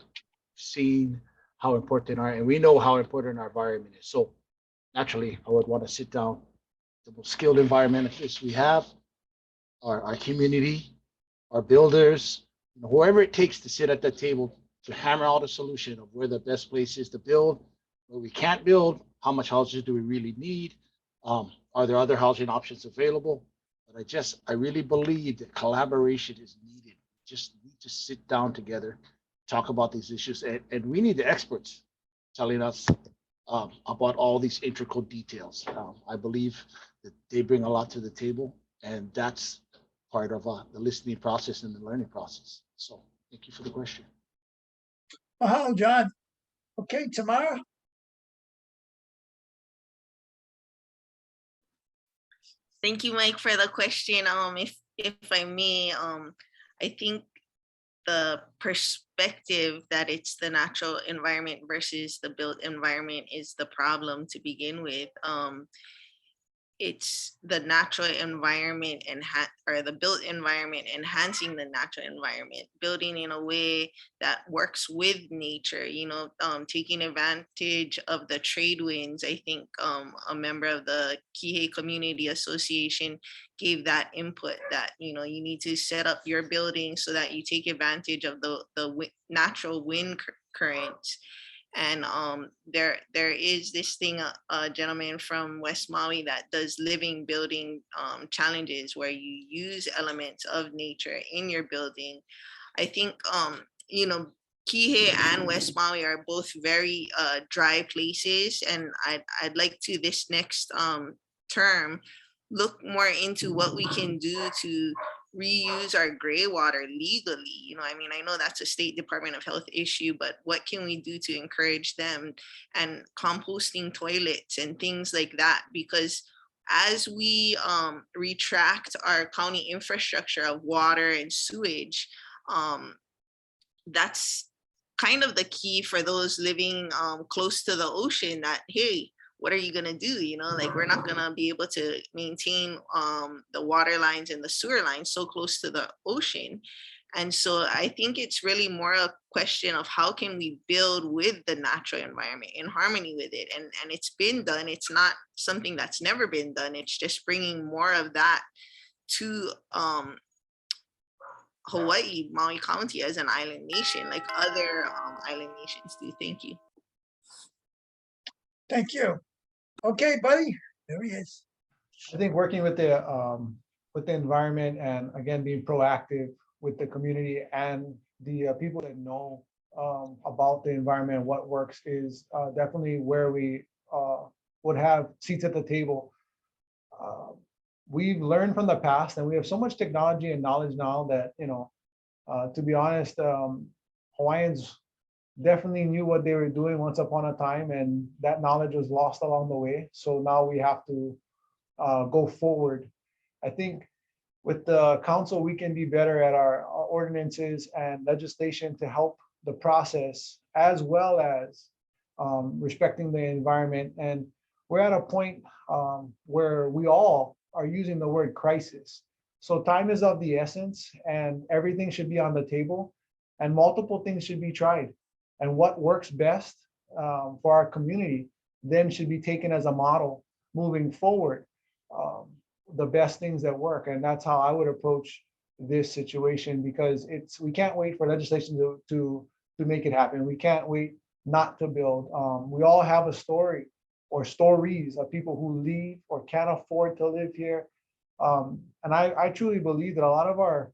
Seeing how important and we know how important our environment is. So naturally, I would want to sit down the most skilled environmentalists we have, our community, our builders, whoever it takes to sit at that table to hammer out a solution of where the best place is to build, where we can't build, how much houses do we really need? Are there other housing options available? But I really believe that collaboration is needed. Just need to sit down together, talk about these issues, and we need the experts telling us about all these integral details. I believe that they bring a lot to the table, and that's part of the listening process and the learning process. So thank you for the question. Mahalo, John. Okay, Tamara. Thank you, Mike, for the question. If I may, I think the perspective that it's the natural environment versus the built environment is the problem to begin with. it's the natural environment or the built environment enhancing the natural environment, building in a way that works with nature, taking advantage of the trade winds. I think a member of the Kihei Community Association gave that input that, you need to set up your building so that you take advantage of the natural wind currents. And there is this thing, a gentleman from West Maui that does living building challenges where you use elements of nature in your building. I think Kihei and West Maui are both very dry places, and I'd like to this next term look more into what we can do to reuse our gray water legally. I know that's a State Department of Health issue, but what can we do to encourage them, and composting toilets and things like that? Because as we retract our county infrastructure of water and sewage, that's kind of the key for those living close to the ocean, that, hey, what are you going to do? We're not going to be able to maintain the water lines and the sewer lines so close to the ocean. And so I think it's really more a question of how can we build with the natural environment, in harmony with it. And it's been done. It's not something that's never been done. It's just bringing more of that to Hawaii, Maui County, as an island nation, like other island nations do. Thank you. Thank you. Okay, buddy, there he is. I think working with the environment, and again, being proactive with the community and the people that know about the environment, what works, is definitely where we would have seats at the table. We've learned from the past, and we have so much technology and knowledge now that, to be honest, Hawaiians definitely knew what they were doing once upon a time, and that knowledge was lost along the way. So now we have to go forward. I think with the council, we can be better at our ordinances and legislation to help the process, as well as respecting the environment. And we're at a point where we all are using the word crisis. So time is of the essence, and everything should be on the table, and multiple things should be tried. And what works best for our community then should be taken as a model moving forward, the best things that work. And that's how I would approach this situation, because we can't wait for legislation to make it happen. We can't wait not to build. We all have a story or stories of people who leave or can't afford to live here. And I truly believe that a lot of our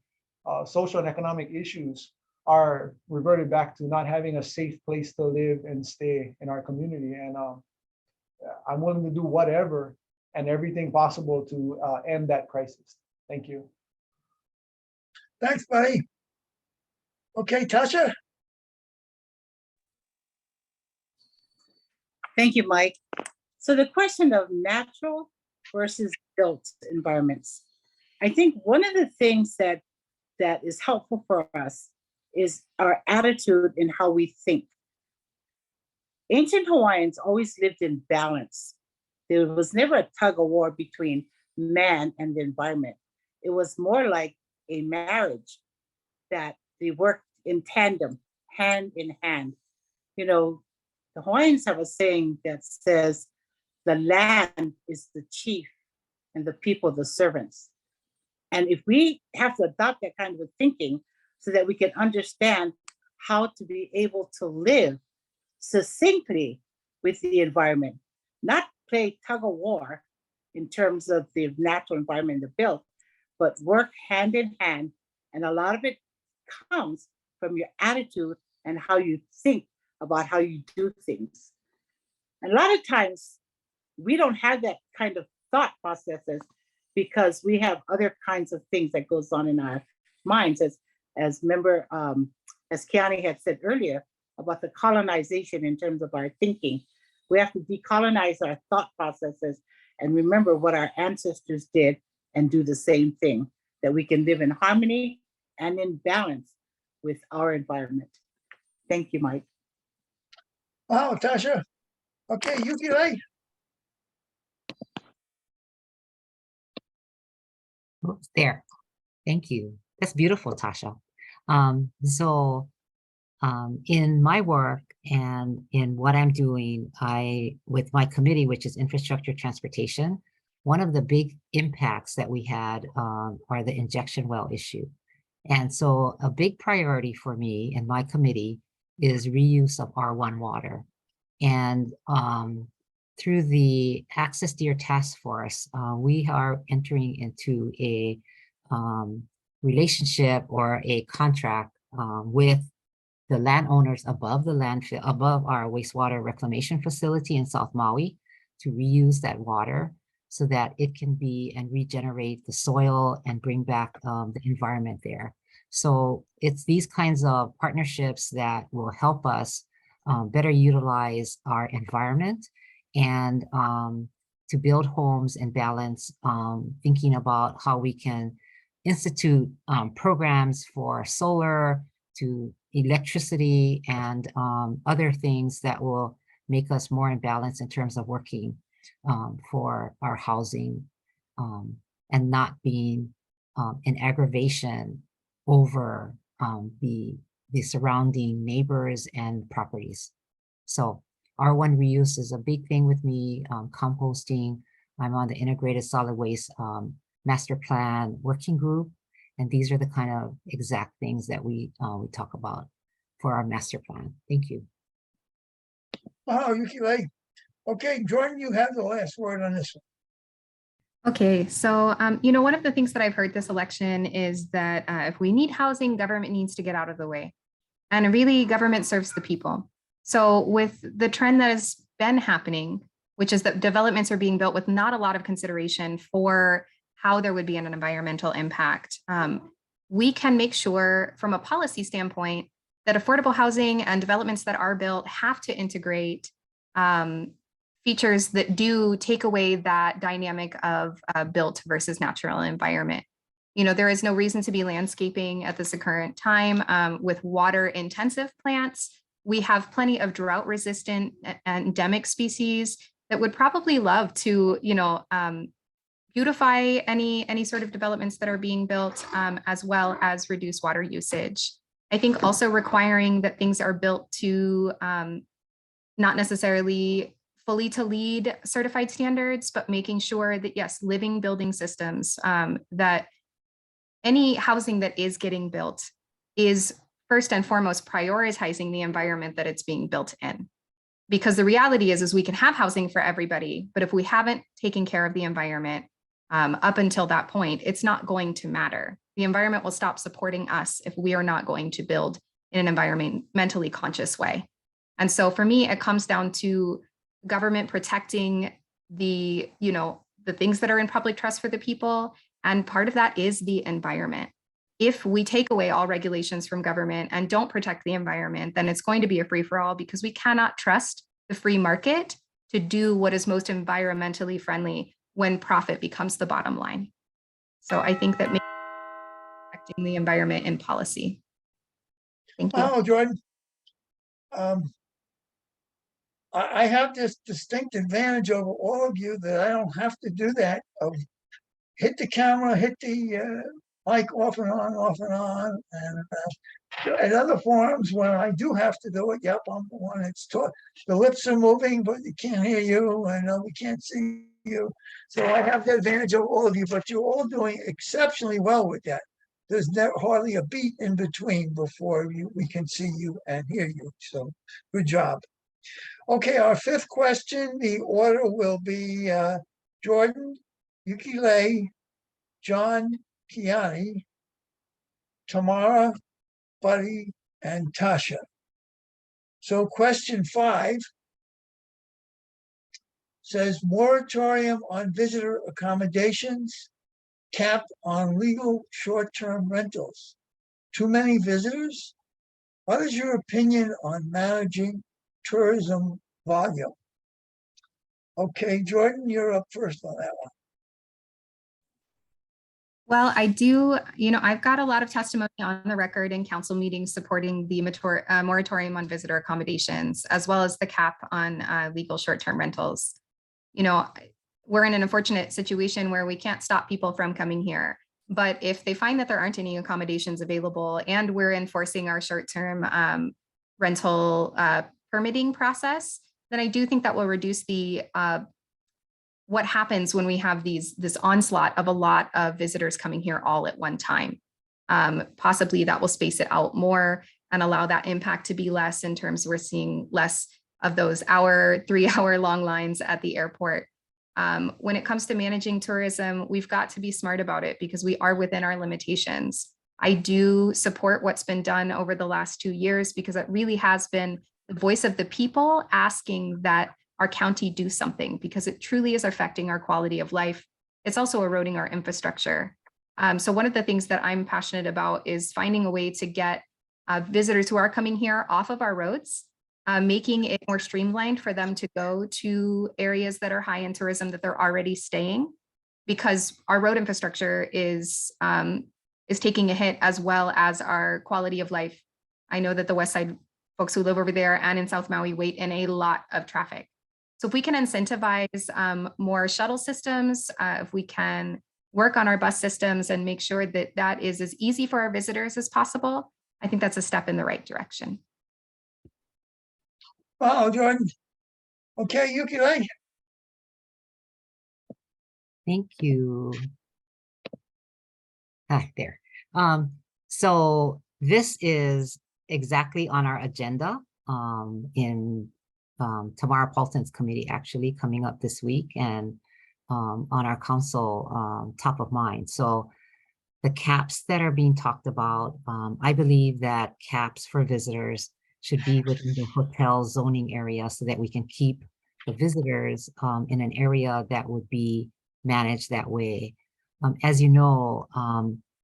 social and economic issues are reverted back to not having a safe place to live and stay in our community. And I'm willing to do whatever and everything possible to end that crisis. Thank you. Thanks, buddy. Okay, Tasha. Thank you, Mike. So the question of natural versus built environments. I think one of the things that is helpful for us is our attitude in how we think. Ancient Hawaiians always lived in balance. There was never a tug of war between man and the environment. It was more like a marriage that they worked in tandem, hand in hand. The Hawaiians have a saying that says, the land is the chief and the people the servants. And if we have to adopt that kind of a thinking so that we can understand how to be able to live succinctly with the environment, not play tug of war in terms of the natural environment and the built, but work hand in hand. And a lot of it comes from your attitude and how you think about how you do things. And a lot of times we don't have that kind of thought processes because we have other kinds of things that goes on in our minds, as Keani had said earlier about the colonization in terms of our thinking. We have to decolonize our thought processes and remember what our ancestors did and do the same thing, that we can live in harmony and in balance with our environment. Thank you, Mike. Wow, Tasha. Okay, UVA. Oops, there. Thank you. That's beautiful, Tasha. In my work and in what I'm doing, with my committee, which is infrastructure transportation, one of the big impacts that we had are the injection well issue. And so a big priority for me and my committee is reuse of R1 water. And through the Access Deer Task Force, we are entering into a relationship or a contract with the landowners above the landfill, above our wastewater reclamation facility in South Maui, to reuse that water so that it can be and regenerate the soil and bring back the environment there. So it's these kinds of partnerships that will help us better utilize our environment and to build homes and balance, thinking about how we can institute programs for solar to electricity and other things that will make us more in balance in terms of working for our housing and not being an aggravation over the surrounding neighbors and properties. So R1 reuse is a big thing with me, composting. I'm on the integrated solid waste master plan working group. And these are the kind of exact things that we talk about for our master plan. Thank you. Wow, Yukile. Okay, Jordan, you have the last word on this one. Okay, so, one of the things that I've heard this election is that if we need housing, government needs to get out of the way. And really, government serves the people. So with the trend that has been happening, which is that developments are being built with not a lot of consideration for how there would be an environmental impact, we can make sure from a policy standpoint that affordable housing and developments that are built have to integrate features that do take away that dynamic of built versus natural environment. There is no reason to be landscaping at this current time with water intensive plants. We have plenty of drought resistant endemic species that would probably love to, beautify any sort of developments that are being built, as well as reduce water usage. I think also requiring that things are built to not necessarily fully to LEED certified standards, but making sure that, yes, living building systems, that any housing that is getting built is first and foremost prioritizing the environment that it's being built in. Because the reality is we can have housing for everybody, but if we haven't taken care of the environment up until that point, it's not going to matter. The environment will stop supporting us if we are not going to build in an environmentally conscious way. And so for me, it comes down to government protecting the things that are in public trust for the people. And part of that is the environment. If we take away all regulations from government and don't protect the environment, then it's going to be a free-for-all because we cannot trust the free market to do what is most environmentally friendly when profit becomes the bottom line. So I think that protecting the environment in policy. Thank you. Oh, Jordan. I have this distinct advantage over all of you that I don't have to do that of hit the camera, hit the mic off and on. And at other forums, when I do have to do it, yep, I'm the one that's taught. The lips are moving, but you can't hear you, and we can't see you. So I have the advantage of all of you, but you're all doing exceptionally well with that. There's hardly a beat in between before we can see you and hear you. So good job. Okay, our fifth question, the order will be Jordan, Yukile, John, Kiani, Tamara, Buddy, and Tasha. So question 5 says moratorium on visitor accommodations, cap on legal short-term rentals. Too many visitors? What is your opinion on managing tourism volume? Okay, Jordan, you're up first on that one. Well, I do, I've got a lot of testimony on the record in council meetings supporting the moratorium on visitor accommodations, as well as the cap on legal short-term rentals. We're in an unfortunate situation where we can't stop people from coming here. But if they find that there aren't any accommodations available and we're enforcing our short-term rental permitting process, then I do think that will reduce the what happens when we have this onslaught of a lot of visitors coming here all at one time. Possibly that will space it out more and allow that impact to be less in terms we're seeing less of those 3-hour long lines at the airport. When it comes to managing tourism, we've got to be smart about it because we are within our limitations. I do support what's been done over the last 2 years because it really has been the voice of the people asking that our county do something because it truly is affecting our quality of life. It's also eroding our infrastructure. So one of the things that I'm passionate about is finding a way to get visitors who are coming here off of our roads, making it more streamlined for them to go to areas that are high in tourism that they're already staying, because our road infrastructure is taking a hit as well as our quality of life. I know that the West Side folks who live over there and in South Maui wait in a lot of traffic. So if we can incentivize more shuttle systems, if we can work on our bus systems and make sure that that is as easy for our visitors as possible, I think that's a step in the right direction. Wow, Jordan. Okay, Yukile. Thank you. There. So this is exactly on our agenda in Tamara Paulton's committee actually coming up this week, and on our council top of mind. So the caps that are being talked about, I believe that caps for visitors should be within the hotel zoning area so that we can keep the visitors in an area that would be managed that way. As you know,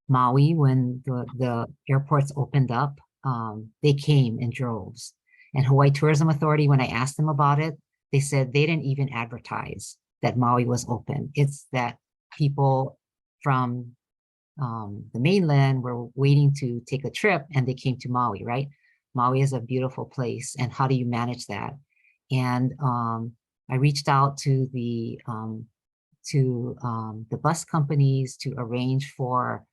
Maui, when the airports opened up, they came in droves. And Hawaii Tourism Authority, when I asked them about it, they said they didn't even advertise that Maui was open. It's that people from the mainland were waiting to take a trip and they came to Maui, right? Maui is a beautiful place. And how do you manage that? And I reached out to the bus companies to arrange for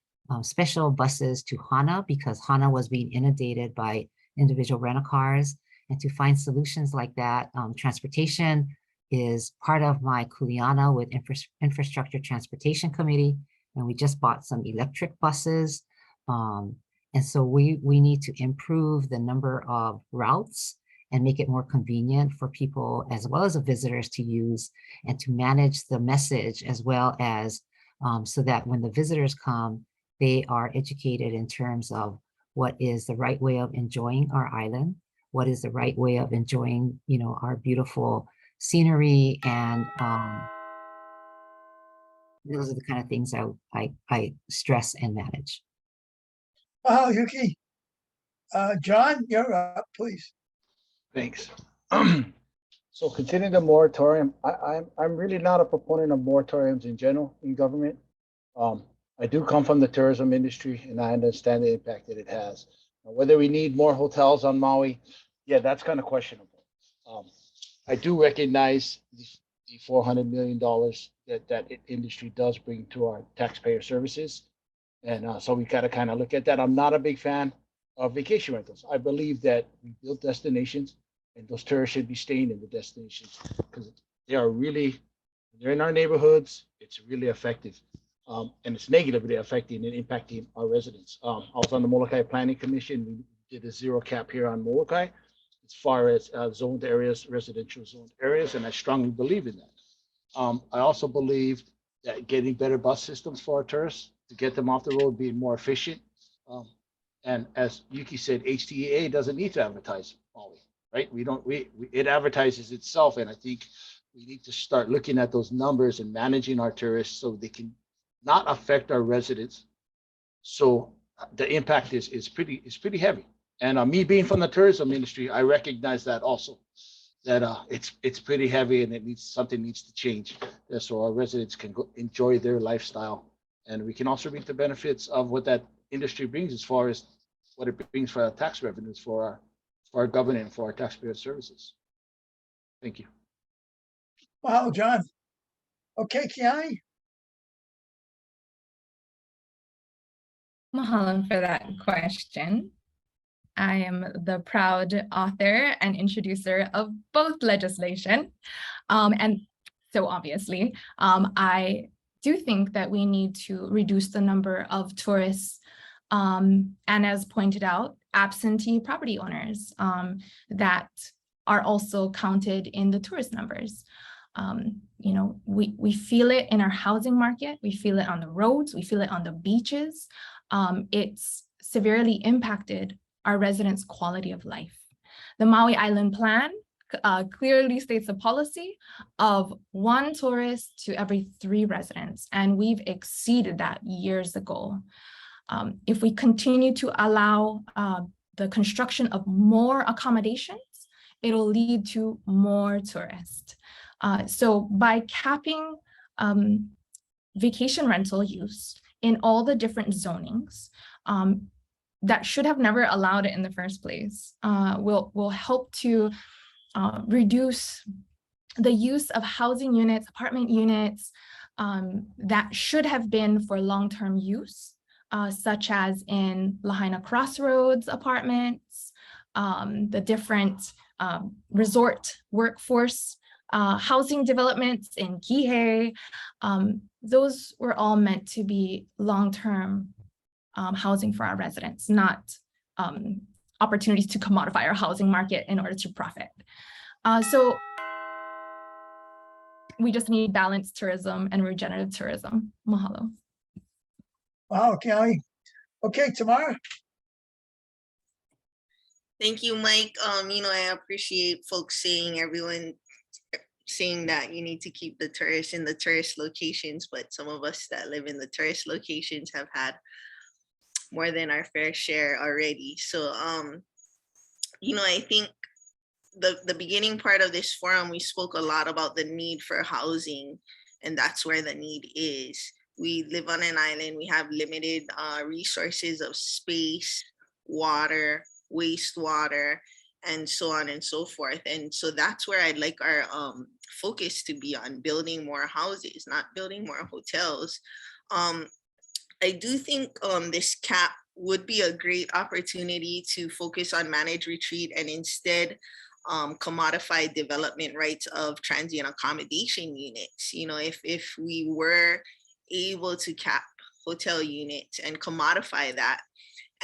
special buses to Hana, because Hana was being inundated by individual rental cars, and to find solutions like that. Transportation is part of my Kuleana with Infrastructure Transportation Committee, and we just bought some electric buses. And so we need to improve the number of routes and make it more convenient for people as well as the visitors to use, and to manage the message as well as so that when the visitors come, they are educated in terms of what is the right way of enjoying our island, what is the right way of enjoying, you know, our beautiful scenery, and those are the kind of things I stress and manage. Wow, Yuki. John, you're up, please. Thanks. So considering the moratorium, I'm really not a proponent of moratoriums in general in government. I do come from the tourism industry and I understand the impact that it has. Whether we need more hotels on Maui, yeah, that's kind of questionable. I do recognize the $400 million that industry does bring to our taxpayer services. And so we got to kind of look at that. I'm not a big fan of vacation rentals. I believe that we build destinations and those tourists should be staying in the destinations because they're in our neighborhoods. It's really effective. And it's negatively affecting and impacting our residents. I was on the Molokai Planning Commission. We did a zero cap here on Molokai as far as zoned areas, residential zoned areas, and I strongly believe in that. I also believe that getting better bus systems for our tourists to get them off the road, being more efficient. And as Yuki said, HTEA doesn't need to advertise Maui, right? It advertises itself, and I think we need to start looking at those numbers and managing our tourists so they can not affect our residents. So the impact is pretty heavy. And me being from the tourism industry, I recognize that also, that it's pretty heavy and something needs to change so our residents can enjoy their lifestyle. And we can also reap the benefits of what that industry brings as far as what it brings for our tax revenues for our government and for our taxpayer services. Thank you. Wow, John. Okay, Kiani. Mahalo for that question. I am the proud author and introducer of both legislation. And so obviously, I do think that we need to reduce the number of tourists and, as pointed out, absentee property owners that are also counted in the tourist numbers. You know, we feel it in our housing market, we feel it on the roads, we feel it on the beaches. It's severely impacted our residents' quality of life. The Maui Island Plan clearly states a policy of 1 tourist to every 3 residents, and we've exceeded that years ago. If we continue to allow the construction of more accommodations, it'll lead to more tourists. So by capping vacation rental use in all the different zonings, that should have never allowed it in the first place, will help to reduce the use of housing units, apartment units that should have been for long-term use, such as in Lahaina Crossroads apartments, the different resort workforce housing developments in Kihei. Those were all meant to be long-term housing for our residents, not opportunities to commodify our housing market in order to profit. So we just need balanced tourism and regenerative tourism. Mahalo. Wow, Kelly. Okay, Tamara. Thank you, Mike. You know, I appreciate folks everyone saying that you need to keep the tourists in the tourist locations, but some of us that live in the tourist locations have had more than our fair share already. So, you know, I think the beginning part of this forum, we spoke a lot about the need for housing, and that's where the need is. We live on an island, we have limited resources of space, water, wastewater, and so on and so forth. And so that's where I'd like our focus to be on, building more houses, not building more hotels. I do think this cap would be a great opportunity to focus on managed retreat and instead commodify development rights of transient accommodation units. You know, if we were able to cap hotel units and commodify that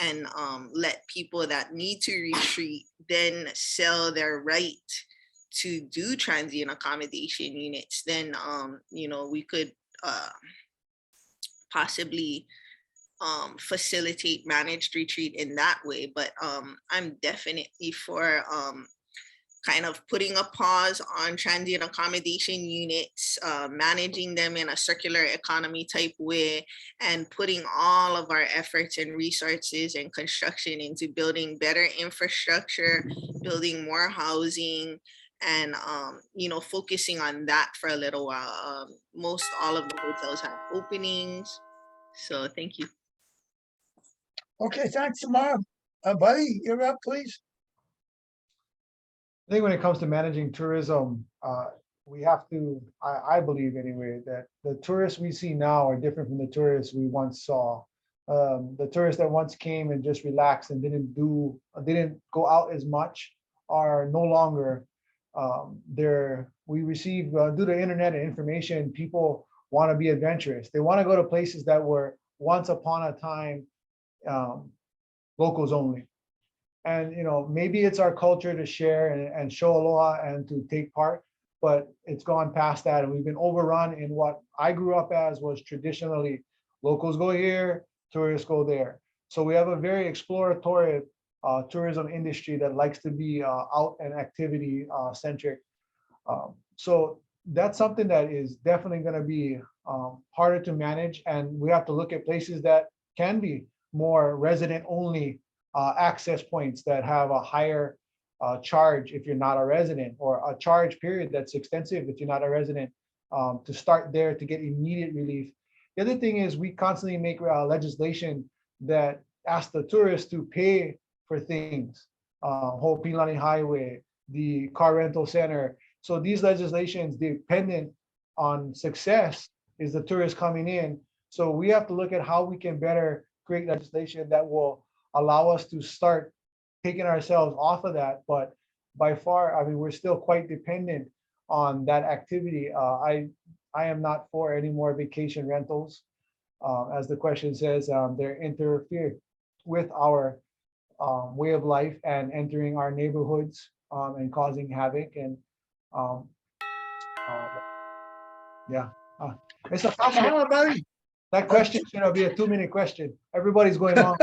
and let people that need to retreat then sell their right to do transient accommodation units, then you know, we could possibly facilitate managed retreat in that way. But I'm definitely for kind of putting a pause on transient accommodation units, managing them in a circular economy type way, and putting all of our efforts and resources and construction into building better infrastructure, building more housing, and you know, focusing on that for a little while. Most all of the hotels have openings. So thank you. Okay, thanks, Tamara. Buddy, you're up, please. I think when it comes to managing tourism, we have to, I believe anyway, that the tourists we see now are different from the tourists we once saw. The tourists that once came and just relaxed and didn't go out as much are no longer there. We receive, due to internet and information, people want to be adventurous. They want to go to places that were once upon a time locals only. And, you know, maybe it's our culture to share and show aloha and to take part, but it's gone past that. And we've been overrun in what I grew up as was traditionally locals go here, tourists go there. So we have a very exploratory tourism industry that likes to be out and activity centric. So that's something that is definitely going to be harder to manage. And we have to look at places that can be more resident only access points that have a higher charge if you're not a resident, or a charge period that's extensive if you're not a resident, to start there to get immediate relief. The other thing is we constantly make legislation that asks the tourists to pay for things, Ho'opilani Highway, the car rental center. So these legislations dependent on success is the tourists coming in. So we have to look at how we can better great legislation that will allow us to start taking ourselves off of that. But by far, I mean, we're still quite dependent on that activity. I am not for any more vacation rentals. As the question says, they're interfere with our way of life and entering our neighborhoods and causing havoc. And yeah, it's a fascinating. How about That question should be a 2-minute question. Everybody's going on.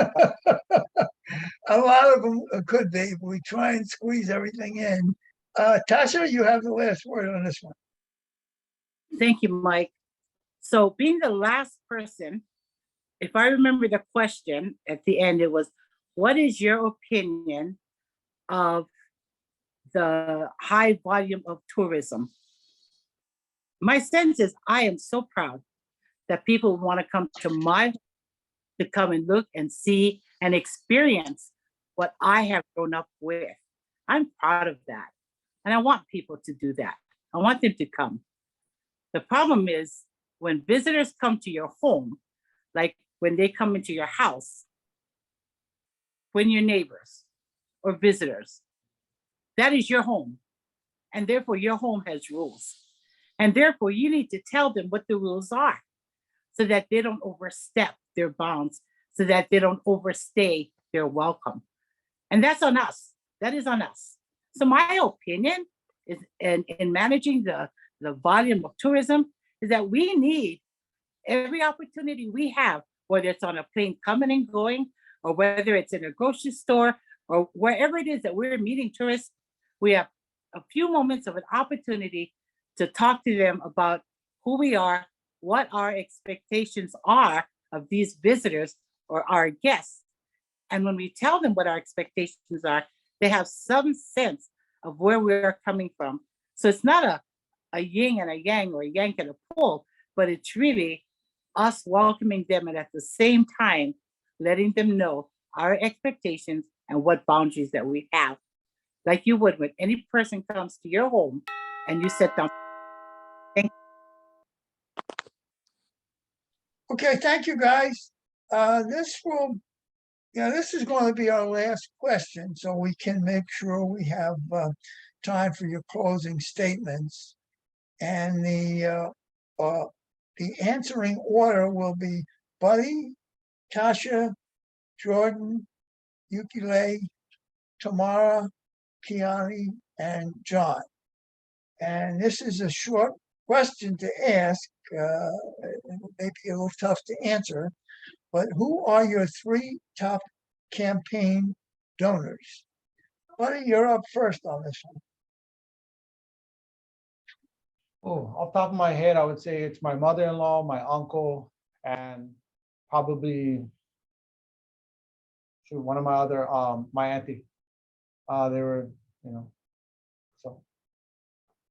a lot of them could be. We try and squeeze everything in. Tasha, you have the last word on this one. Thank you, Mike. So being the last person, if I remember the question at the end, it was, what is your opinion of the high volume of tourism? My sense is I am so proud that people want to come to come and look and see and experience what I have grown up with. I'm proud of that. And I want people to do that. I want them to come. The problem is when visitors come to your home, like when they come into your house, when you're neighbors or visitors, that is your home. And therefore your home has rules. And therefore you need to tell them what the rules are so that they don't overstep their bounds, so that they don't overstay their welcome. And that's on us. That is on us. So my opinion is in managing the volume of tourism is that we need every opportunity we have, whether it's on a plane coming and going, or whether it's in a grocery store, or wherever it is that we're meeting tourists, we have a few moments of an opportunity to talk to them about who we are, what our expectations are of these visitors or our guests. And when we tell them what our expectations are, they have some sense of where we're coming from. So it's not a yin and a yang or a yank and a pull, but it's really us welcoming them and at the same time, letting them know our expectations and what boundaries that we have. Like you would when any person comes to your home and you sit down. Okay, thank you, guys. This is going to be our last question, so we can make sure we have time for your closing statements. And the answering order will be Buddy, Tasha, Jordan, Yukile, Tamara, Kiani, and John. And this is a short question to ask. It may be a little tough to answer, but who are your 3 top campaign donors? Buddy, you're up first on this one. Oh, off the top of my head, I would say it's my mother-in-law, my uncle, and probably one of my other my auntie. They were, so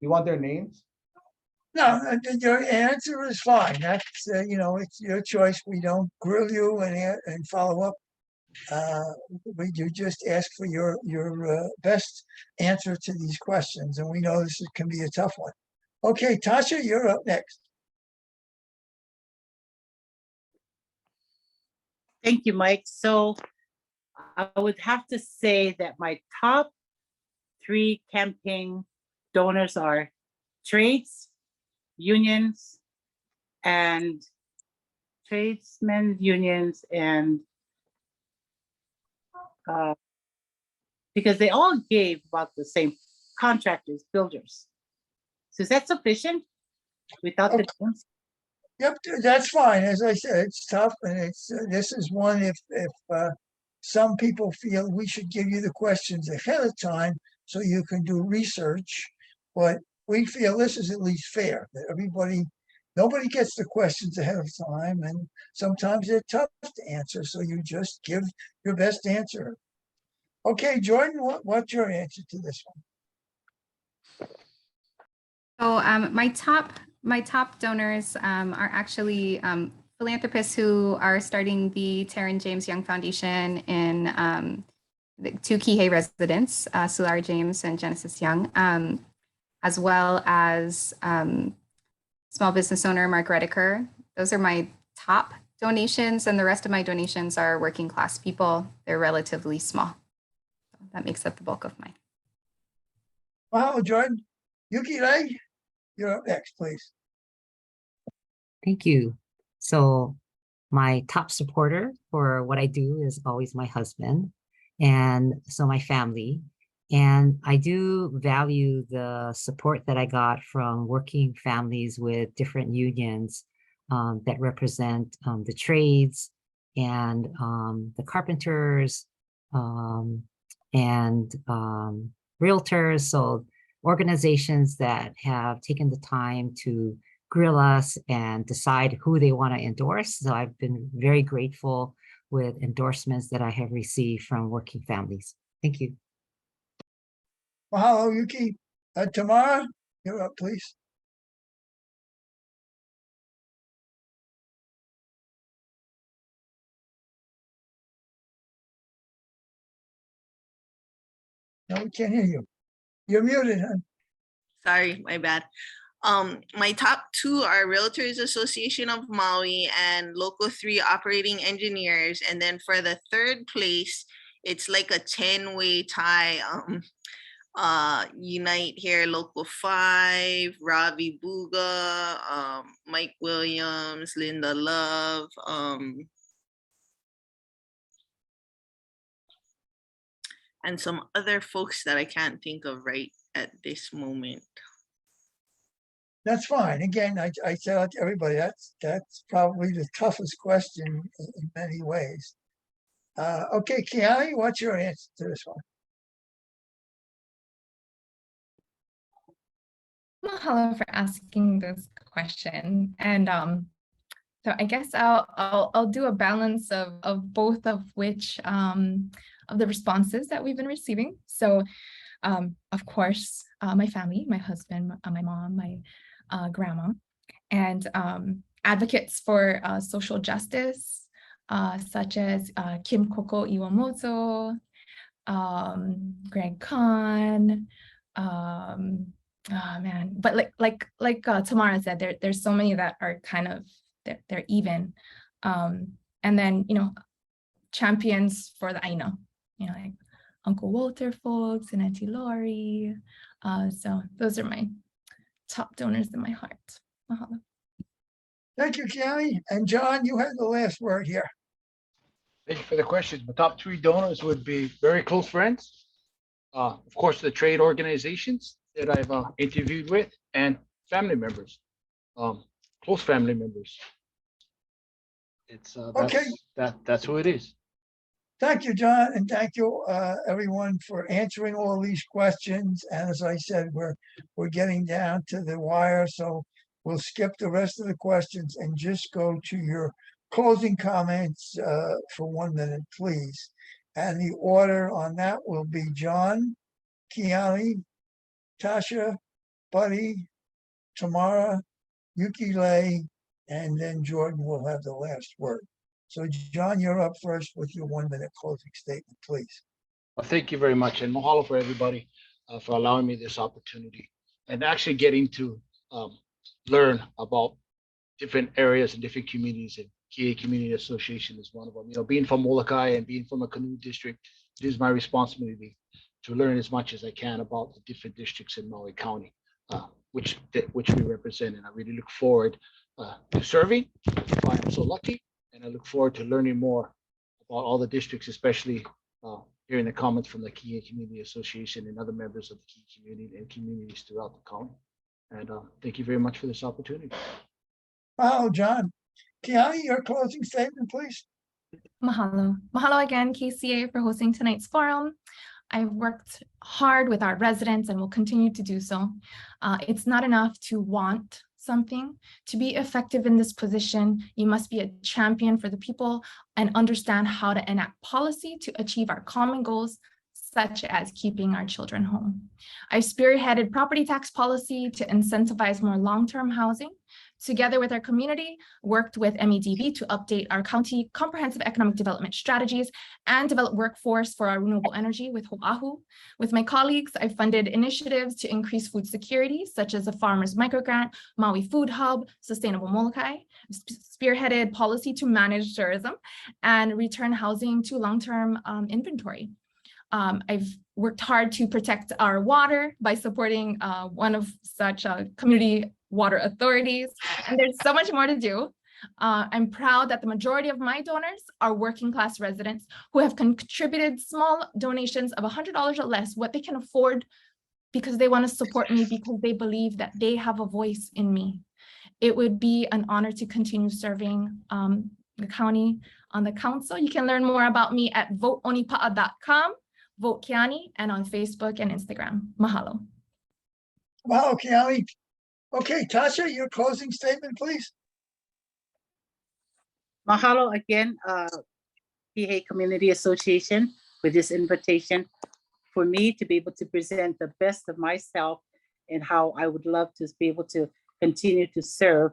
you want their names? No, your answer is fine. That's, it's your choice. We don't grill you and follow up. You just ask for your best answer to these questions, and we know this can be a tough one. Okay, Tasha, you're up next. Thank you, Mike. So I would have to say that my top 3 campaign donors are trades, unions, and tradesmen, unions, and because they all gave about the same, contractors, builders. So is that sufficient without the names? Yep, that's fine. As I said, it's tough, and it's this is one if some people feel we should give you the questions ahead of time so you can do research, but we feel this is at least fair that nobody gets the questions ahead of time, and sometimes they're tough to answer, so you just give your best answer. Okay, Jordan, what's your answer to this one? So my top donors are actually philanthropists who are starting the Taryn James Young Foundation in the 2 Kihei residents, Sular James and Genesis Young, as well as small business owner Mark Rediker. Those are my top donations, and the rest of my donations are working class people. They're relatively small. So that makes up the bulk of mine. Wow, Jordan. Yuki Ray, you're up next, please. Thank you. So my top supporter for what I do is always my husband, and so my family. And I do value the support that I got from working families with different unions that represent the trades and the carpenters and realtors. So organizations that have taken the time to grill us and decide who they want to endorse. So I've been very grateful with endorsements that I have received from working families. Thank you. Mahalo, Yuki. Tamara, you're up, please. No, we can't hear you. You're muted, huh? Sorry, my bad. My top two are Realtors Association of Maui and Local 3 Operating Engineers. And then for the third place, it's like a 10-way tie. Unite Here, Local 5, Ravi Buga, Mike Williams, Linda Love, and some other folks that I can't think of right at this moment. That's fine. Again, I said out to everybody, that's probably the toughest question in many ways. Okay, Kiani, what's your answer to this one? Mahalo for asking this question. And so I guess I'll do a balance of both of which of the responses that we've been receiving. So of course, my family, my husband, my mom, my grandma, and advocates for social justice, such as Kim Koko Iwamoto, Greg Kahn, oh man, but like Tamara said, there's so many that are kind of they're even, and then champions for the Aina, like Uncle Walter folks and Auntie Lori. So those are my top donors in my heart. Mahalo. Thank you, Kiani. And John, you have the last word here. Thank you for the question. The top three donors would be very close friends. Of course, the trade organizations that I've interviewed with, and family members, close family members. It's Okay. that's who it is. Thank you, John, and thank you, everyone, for answering all these questions. And as I said, we're getting down to the wire, so we'll skip the rest of the questions and just go to your closing comments for 1 minute, please. And the order on that will be John, Kiani, Tasha, Buddy, Tamara, Yuki Lei, and then Jordan will have the last word. So John, you're up first with your 1 minute closing statement, please. Well, thank you very much, and mahalo for everybody for allowing me this opportunity and actually getting to learn about different areas and different communities. And KCA Community Association is one of them. Being from Molokai and being from a canoe district, it is my responsibility to learn as much as I can about the different districts in Maui County, which we represent. And I really look forward to serving if I am so lucky. And I look forward to learning more about all the districts, especially hearing the comments from the KCA Community Association and other members of the KCA community and communities throughout the county. And thank you very much for this opportunity. Wow, John. Kiani, your closing statement, please. Mahalo. Mahalo again, KCA, for hosting tonight's forum. I've worked hard with our residents and will continue to do so. It's not enough to want something. To be effective in this position, you must be a champion for the people and understand how to enact policy to achieve our common goals such as keeping our children home. I've spearheaded property tax policy to incentivize more long-term housing. Together with our community, worked with MEDB to update our county comprehensive economic development strategies and develop workforce for our renewable energy with Ho'ahu. With my colleagues, I funded initiatives to increase food security, such as the Farmers Microgrant, Maui Food Hub, Sustainable Molokai, spearheaded policy to manage tourism, and return housing to long-term inventory. I've worked hard to protect our water by supporting one of such community water authorities, and there's so much more to do. I'm proud that the majority of my donors are working class residents who have contributed small donations of $100 or less, what they can afford, because they want to support me, because they believe that they have a voice in me. It would be an honor to continue serving the county on the council. You can learn more about me at voteonipa'a.com, Vote Kiani, and on Facebook and Instagram. Mahalo. Wow, Kiali. Okay, Tasha, your closing statement, please. Mahalo again, PA Community Association, for this invitation for me to be able to present the best of myself and how I would love to be able to continue to serve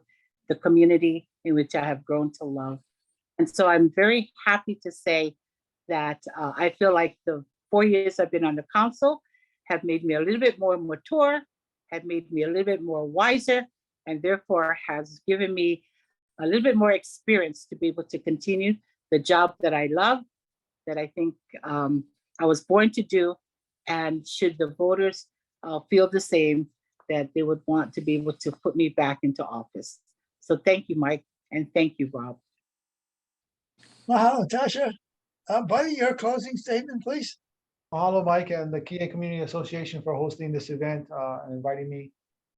the community in which I have grown to love. And so I'm very happy to say that I feel like the 4 years I've been on the council have made me a little bit more mature, have made me a little bit more wiser, and therefore has given me a little bit more experience to be able to continue the job that I love, that I think I was born to do. And should the voters feel the same, that they would want to be able to put me back into office. So thank you, Mike, and thank you, Rob. Mahalo, Tasha. Buddy, your closing statement, please. Mahalo, Mike, and the KCA Community Association for hosting this event and inviting me.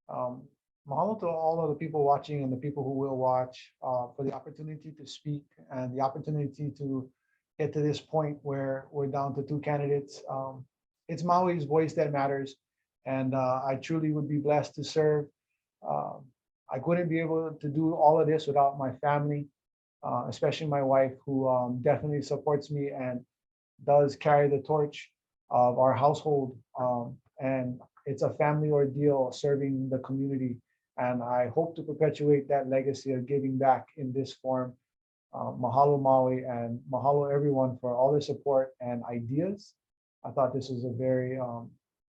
Mahalo to all of the people watching and the people who will watch for the opportunity to speak and the opportunity to get to this point where we're down to 2 candidates. It's Maui's voice that matters, and I truly would be blessed to serve. I couldn't be able to do all of this without my family, especially my wife, who definitely supports me and does carry the torch of our household. And it's a family ordeal serving the community. And I hope to perpetuate that legacy of giving back in this form. Mahalo Maui, and mahalo everyone for all their support and ideas. I thought this was a very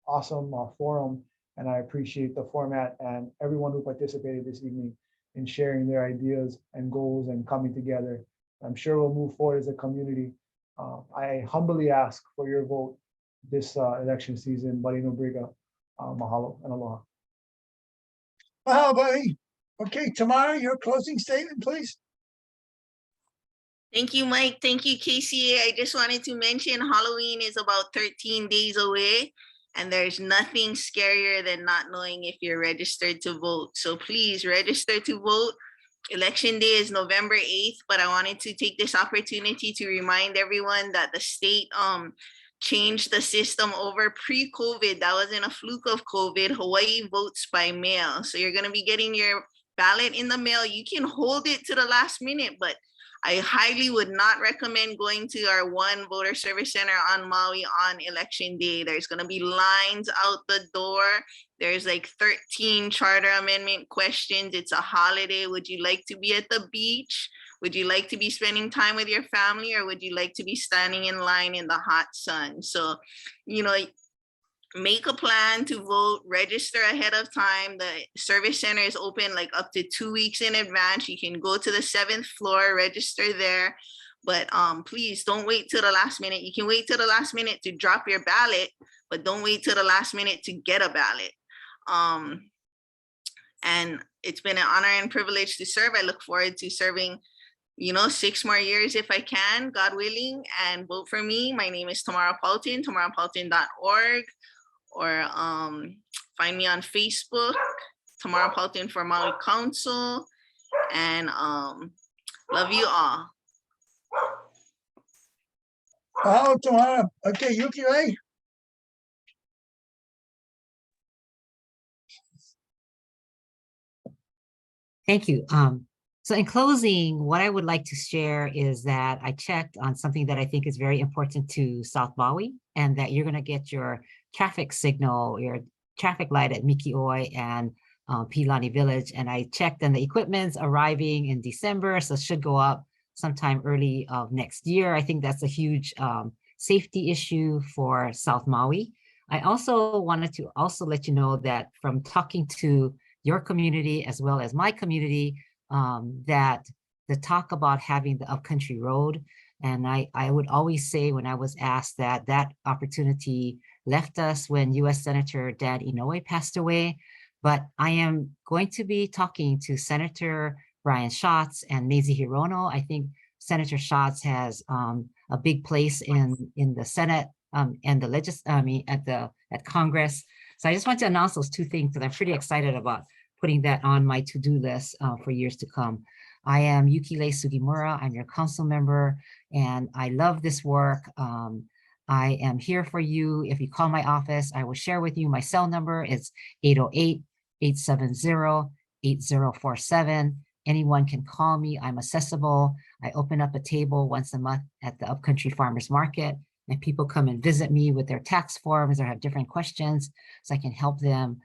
awesome forum, and I appreciate the format and everyone who participated this evening in sharing their ideas and goals and coming together. I'm sure we'll move forward as a community. I humbly ask for your vote this election season. Barino Briga, mahalo and aloha. Mahalo, buddy. Okay, Tamara, your closing statement, please. Thank you, Mike. Thank you, KCA. I just wanted to mention Halloween is about 13 days away, and there's nothing scarier than not knowing if you're registered to vote. So please register to vote. Election day is November 8th, but I wanted to take this opportunity to remind everyone that the state changed the system over pre-COVID. That wasn't a fluke of COVID. Hawaii votes by mail. So you're going to be getting your ballot in the mail. You can hold it to the last minute, but I highly would not recommend going to our one voter service center on Maui on election day. There's going to be lines out the door. There's like 13 charter amendment questions. It's a holiday. Would you like to be at the beach? Would you like to be spending time with your family, or would you like to be standing in line in the hot sun? So, you know, make a plan to vote, register ahead of time. The service center is open like up to 2 weeks in advance. You can go to the 7th floor, register there, but please don't wait till the last minute. You can wait till the last minute to drop your ballot, but don't wait till the last minute to get a ballot. And it's been an honor and privilege to serve. I look forward to serving, 6 more years if I can, God willing, and vote for me. My name is Tamara Paultin, tamarapaultin.org. Or find me on Facebook, Tamara Paultin for Maui Council, and love you all. Mahalo, Tamara. Okay, Yuki Ray. Thank you. So in closing, what I would like to share is that I checked on something that I think is very important to South Maui. and that you're going to get your traffic signal, your traffic light at Mikioi and Pilani Village. And I checked, and the equipment's arriving in December, so it should go up sometime early of next year. I think that's a huge safety issue for South Maui. I also wanted to also let you know that from talking to your community as well as my community, that the talk about having the upcountry road, and I would always say when I was asked that opportunity left us when U.S. Senator Dan Inoue passed away, but I am going to be talking to Senator Brian Schatz and Mazie Hirono. I think Senator Schatz has a big place in the Senate and the at Congress. So I just want to announce those two things because I'm pretty excited about putting that on my to-do list for years to come. I am Yukile Sugimura. I'm your council member, and I love this work. I am here for you. If you call my office, I will share with you my cell number. It's 808-870-8047. Anyone can call me. I'm accessible. I open up a table once a month at the Upcountry Farmers Market, and people come and visit me with their tax forms or have different questions, so I can help them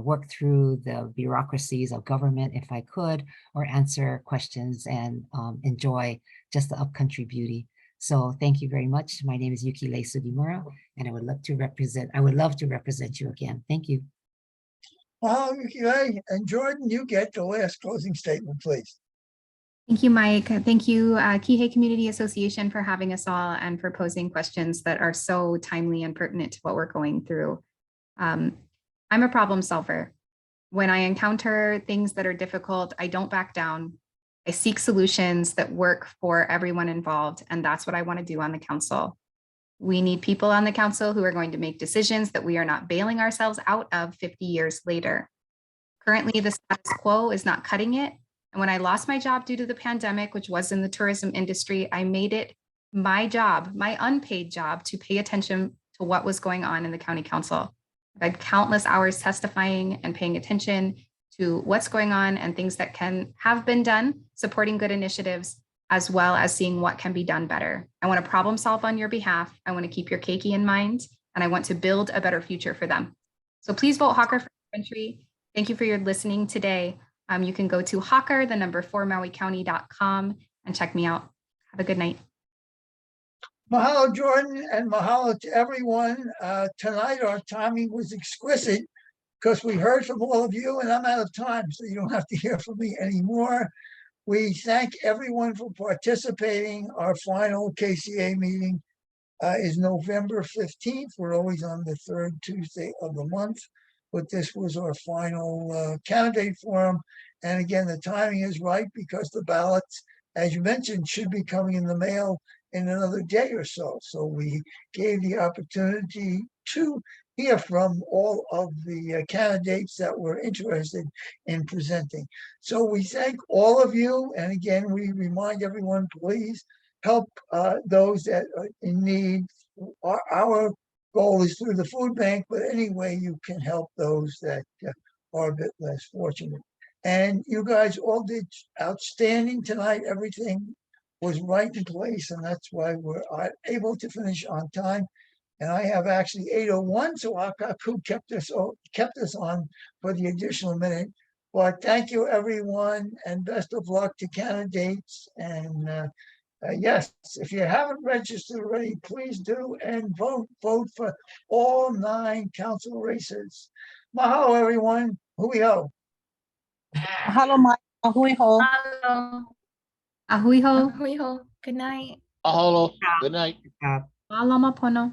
work through the bureaucracies of government if I could, or answer questions and enjoy just the upcountry beauty. So thank you very much. My name is Yukile Sugimura, and I would love to represent you again. Thank you. Well, Yukile, and Jordan, you get the last closing statement, please. Thank you, Mike. Thank you, Kihei Community Association, for having us all and for posing questions that are so timely and pertinent to what we're going through. I'm a problem solver. When I encounter things that are difficult, I don't back down. I seek solutions that work for everyone involved, and that's what I want to do on the council. We need people on the council who are going to make decisions that we are not bailing ourselves out of 50 years later. Currently, the status quo is not cutting it. And when I lost my job due to the pandemic, which was in the tourism industry, I made it my job, my unpaid job, to pay attention to what was going on in the county council. I've had countless hours testifying and paying attention to what's going on and things that have been done, supporting good initiatives, as well as seeing what can be done better. I want to problem solve on your behalf. I want to keep your keiki in mind, and I want to build a better future for them. So please vote Hawker for Country. Thank you for your listening today. You can go to Hawker, 4MauiCounty.com, and check me out. Have a good night. Mahalo, Jordan, and mahalo to everyone. Tonight, our timing was exquisite because we heard from all of you, and I'm out of time, so you don't have to hear from me anymore. We thank everyone for participating. Our final KCA meeting is November 15th. We're always on the third Tuesday of the month, but this was our final candidate forum. And again, the timing is right because the ballots, as you mentioned, should be coming in the mail in another day or so. So we gave the opportunity to hear from all of the candidates that were interested in presenting. So we thank all of you. And again, we remind everyone, please help those that are in need. Our goal is through the food bank, but any way you can help those that are a bit less fortunate. And you guys all did outstanding tonight. Everything was right in place, and that's why we're able to finish on time. And I have actually 8:01, so Akaku kept us on for the additional minute. But thank you, everyone, and best of luck to candidates. And yes, if you haven't registered already, please do and vote for all 9 council races. Mahalo, everyone. Hui ho. Mahalo, Mike. Ahui ho. Hello. Ahui ho. Hui ho. Good night. Mahalo. Good night. Malama pono.